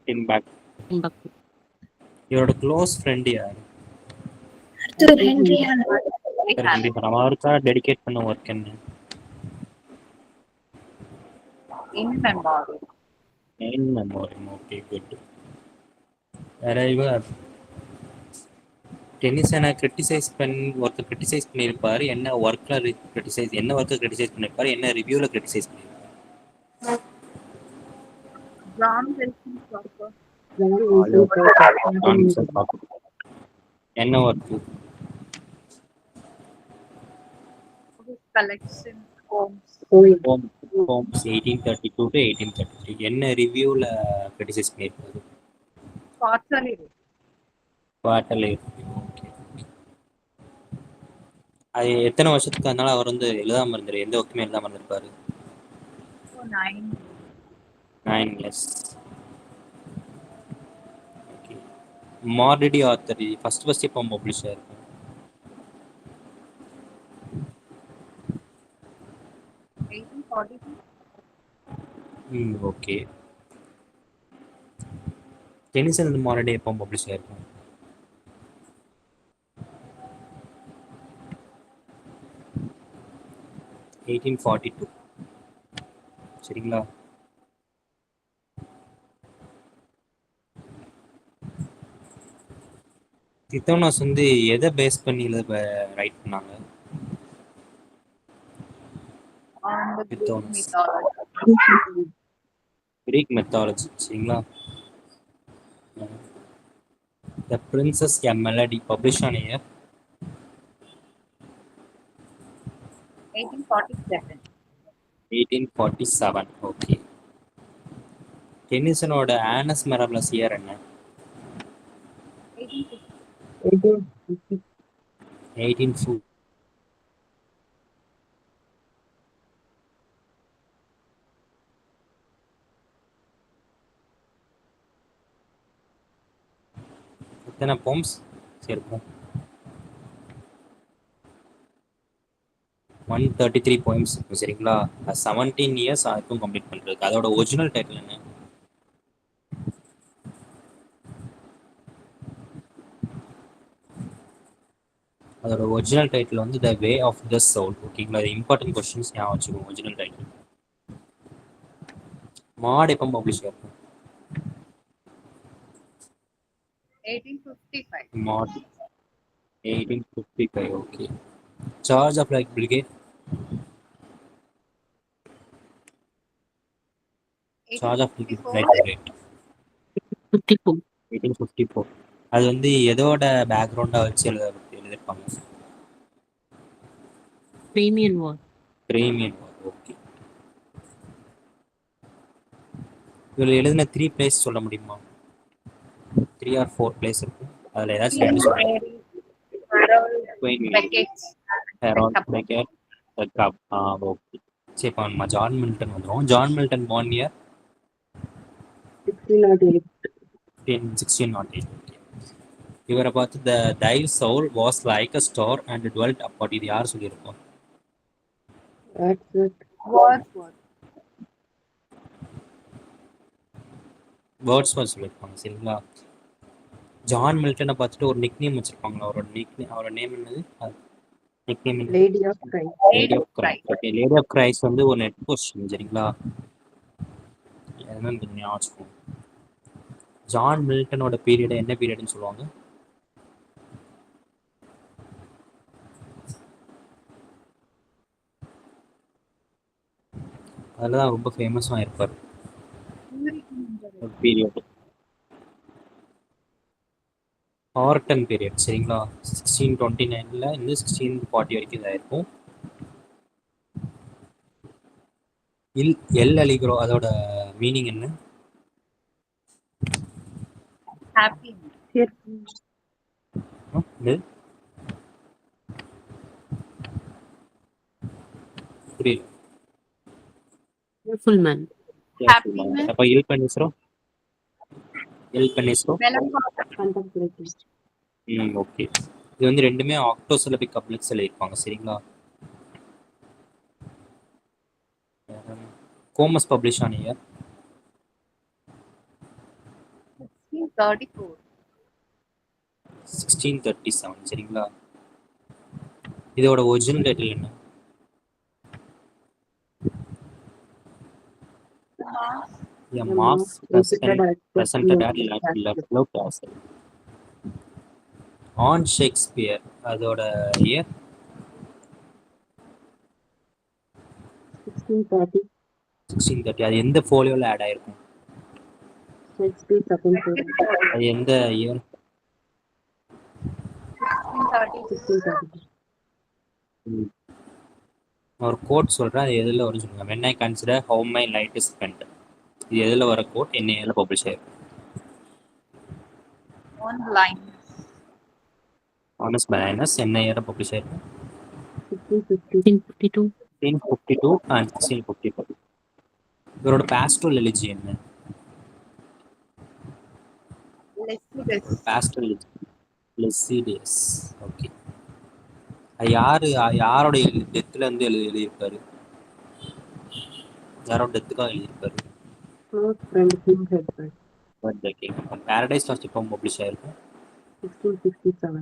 டிம்பக்டு. இவரோட க்ளோஸ் ஃப்ரெண்ட் யார்? Henry அவருக்கா டெடிகேட் பண்ண ஒர்க் என்ன? in memory. In memoriam. Okay, good. வேற இவர் டென்னிசனை கிரிட்டிசைஸ் ஒருத்தர் கிரிட்டிசைஸ் பண்ணியிருப்பாரு. என்ன ஒர்க்ல கிரிட்டிசைஸ், என்ன ஒர்க்கை கிரிட்டிசைஸ் பண்ணியிருப்பாரு, என்ன ரிவ்யூல கிரிட்டிசைஸ் பண்ணியிருப்பாரு? John Wilson Cropper. என்ன work? His collection poems. Poems 1832 to 1833. என்ன ரிவ்யூல கிரிட்டிசைஸ் பண்ணியிருப்பாரு? Quarterly. குவார்டர்லி. ஓகே. அது எத்தனை வருஷத்துக்கு அதனால அவர் வந்து எழுதாம இருந்தாரு, எந்த ஒர்க்குமே எழுதாம இருந்திருப்பாரு? 9 years. ஓகே. மார்டிடி ஆத்தர் ஃபர்ஸ்ட் எப்போ பப்ளிஷ் ஆயிருக்கும்? 1842. ஓகே. டென்னிசன் அண்ட் மார்டிடி எப்போ பப்ளிஷ் ஆயிருக்கும்? 1842. சரிங்களா? தித்தோனாஸ் வந்து எதை பேஸ் பண்ணி ரைட் பண்ணாங்க? On the Greek Mythology. mythology. Greek mythology, சரிங்களா? த பிரின்சஸ் எ மெலடி பப்ளிஷ் ஆன இயர்? 1847. 1847. ஓகே. டென்னிசனோட ஆனஸ் மெராபிளஸ் இயர் என்ன? 1850. 1850. எத்தனை போம்ஸ் இருக்கும்? 133 போயம்ஸ் இருக்கும் சரிங்களா. 17 இயர்ஸ் ஆகும் கம்ப்ளீட் பண்றதுக்கு. அதோட ஒரிஜினல் டைட்டில் என்ன? அதோட ஒரிஜினல் டைட்டில் வந்து த வே ஆஃப் த சோல். ஓகேங்களா, இது இம்பார்ட்டன்ட் கொஸ்டின்ஸ் ஞாபகம் வச்சுக்கோங்க. Original title. மாட் எப்போ பப்ளிஷ் ஆகும்? 1855. Maud 1855. Okay. Charge of light brigade. Charge of light 1854. Brigade 54. 1854. அது வந்து எதோட பேக்ரவுண்டா வச்சு எழுதிருப்பாங்க? Crimean War. கிரேமியன். ஓகே. இதில் எழுதின 3 பிளேஸ் சொல்ல முடியுமா? 3 or 4 பிளேஸ் இருக்கும். அதில் ஏதாச்சும் ரெண்டு சொல்லுங்க. Queen Mary, Harold Beckett, The Cup. Okay. சரி, இப்போ நம்ம ஜான் மில்டன் வந்துடும். John Milton born year 1608. 1608. Okay. இவரை பார்த்து thy soul was like a star and dwelt apart. இது யார் சொல்லியிருப்போம்? Wordsworth. வேர்ட்ஸ்வர்த் சொல்லியிருப்பாங்க சரிங்களா. ஜான் மில்டனை பார்த்துட்டு ஒரு நிக் நேம் வச்சிருப்பாங்க. அவரோட நேம் என்னது? Nickname Lady of Christ. Lady of Christ. Okay, lady of Christ வந்து ஒரு நெட் கொஸ்டின் சரிங்களா. என்னன்னு ஞாபகம் வச்சுக்கோங்க. ஜான் மில்டனோட பீரியட் என்ன பீரியட்னு சொல்லுவாங்க? அதில் தான் ரொம்ப ஃபேமஸாக இருப்பார் பீரியட். ஹார்டன் பீரியட் சரிங்களா. 1629 இருந்து 1640 வரைக்கும் இதாக இருக்கும். எல் அலிக்ரோ அதோட மீனிங் என்ன? Happy. புரியல. Cheerful man. Happiness. அப்போ எல் பண்ணிஸ்ரோ. Melancholy. Contemplative. ஓகே. இது வந்து ரெண்டுமே ஆக்டோசிலபிக் கப்லெட்ஸ் எழுதியிருப்பாங்க சரிங்களா. கோமஸ் பப்ளிஷ் ஆன இயர் 1634. 1637 சரிங்களா. இதோட ஒரிஜினல் டைட்டில் என்ன? A mass presented at Ludlow Castle. On Shakespeare அதோட இயர் 1630. 1630. அது எந்த ஃபோலியோல ஆட் ஆயிருக்கும்? Shakespeare second period. அது எந்த இயர்? 1630. 1630. ஒரு கோட் சொல்கிறேன், அது எதில் வரும்னு சொல்லுங்கள். when I consider how my light is spent. இது எதில் வர கோட்? என்ன இயரில் பப்ளிஷ் ஆயிருக்கும்? On line. ஆனஸ் பைனஸ் என்ன இயரில் பப்ளிஷ் ஆயிருக்கும்? 1652. 1652 and 1654. இவரோட பாஸ்டல் எலிஜி என்ன? பாஸ்டல் லெசிடியஸ். ஓகே. யாரோட டெத்துல இருந்து எழுதியிருப்பாரு? யாரோட டெத்துக்காக எழுதியிருப்பாரு? Close friend King Edward. Paradise last இப்போ பப்ளிஷ் ஆயிருக்கும் 1667.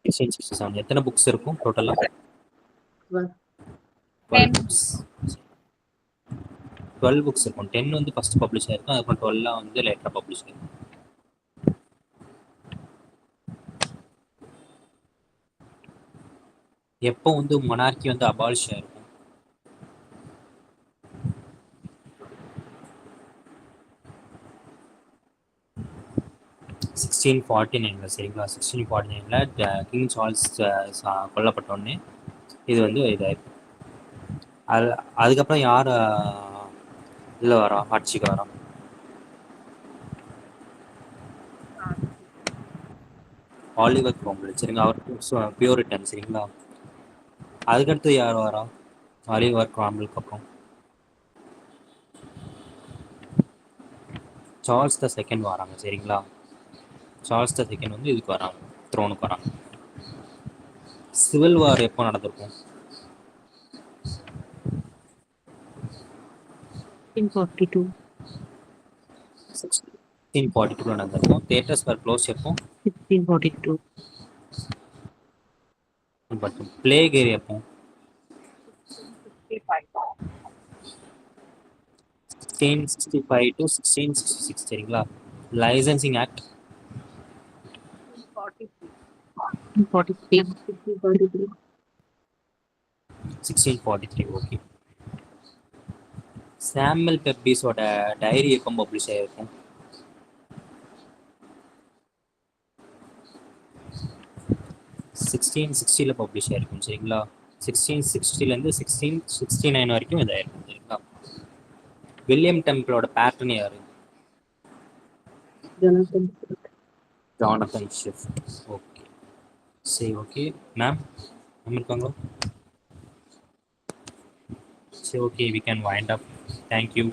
1667. எத்தனை புக்ஸ் இருக்கும் டோட்டலாக? 12. 12 புக்ஸ். 12 புக்ஸ் இருக்கும். 10 வந்து ஃபர்ஸ்ட் பப்ளிஷ் ஆயிருக்கும், அதுக்கப்புறம் 12 வந்து லேட்டராக பப்ளிஷ் ஆயிருக்கும். எப்போ வந்து மொனார்கி வந்து அபாலிஷ் ஆயிருக்கும்? 1649 சரிங்களா. 1649 கிங் சார்ல்ஸ் கொல்லப்பட்டோடனே இது வந்து இதாயிருக்கும். அது அதுக்கப்புறம் யார் இல்லை வரா ஆட்சிக்கு வரா? ஆலிவர் க்ரோம்வெல். சரிங்க, அவர் பியூரிட்டன். சரிங்களா, அதுக்கடுத்து யார் வரா ஆலிவர் க்ரோம்வெல்க்கு அப்புறம்? சார்ல்ஸ் த செகண்ட் வராங்க. சரிங்களா, சார்ல்ஸ் த செகண்ட் வந்து இதுக்கு வராங்க, த்ரோனுக்கு வராங்க. சிவில் வார் எப்போ நடந்திருக்கும்? 1642. 1642 நடந்திருக்கும். தியேட்டர்ஸ் ஃபார் க்ளோஸ் எப்போ? 1642. பட் பிளேக் ஏரியா எப்போ? 1665 to 1666. சரிங்களா, லைசன்சிங் ஆக்ட் 1643. 1643. 1643. ஓகே. சாமுவல் பெப்பீஸோட டைரி எப்போ பப்ளிஷ் ஆகிருக்கும்? 1660 பப்ளிஷ் ஆகிருக்கும். சரிங்களா, 1660 1669 வரைக்கும் இதாயிருக்கும். சரிங்களா, வில்லியம் டெம்பிளோட பேட்டர்ன் யாரு? Jonathan. Jonathan Swift. ஓகே, சரி. ஓகே மேம், மேம் இருக்காங்களா? சரி, okay, we can wind up. Thank you.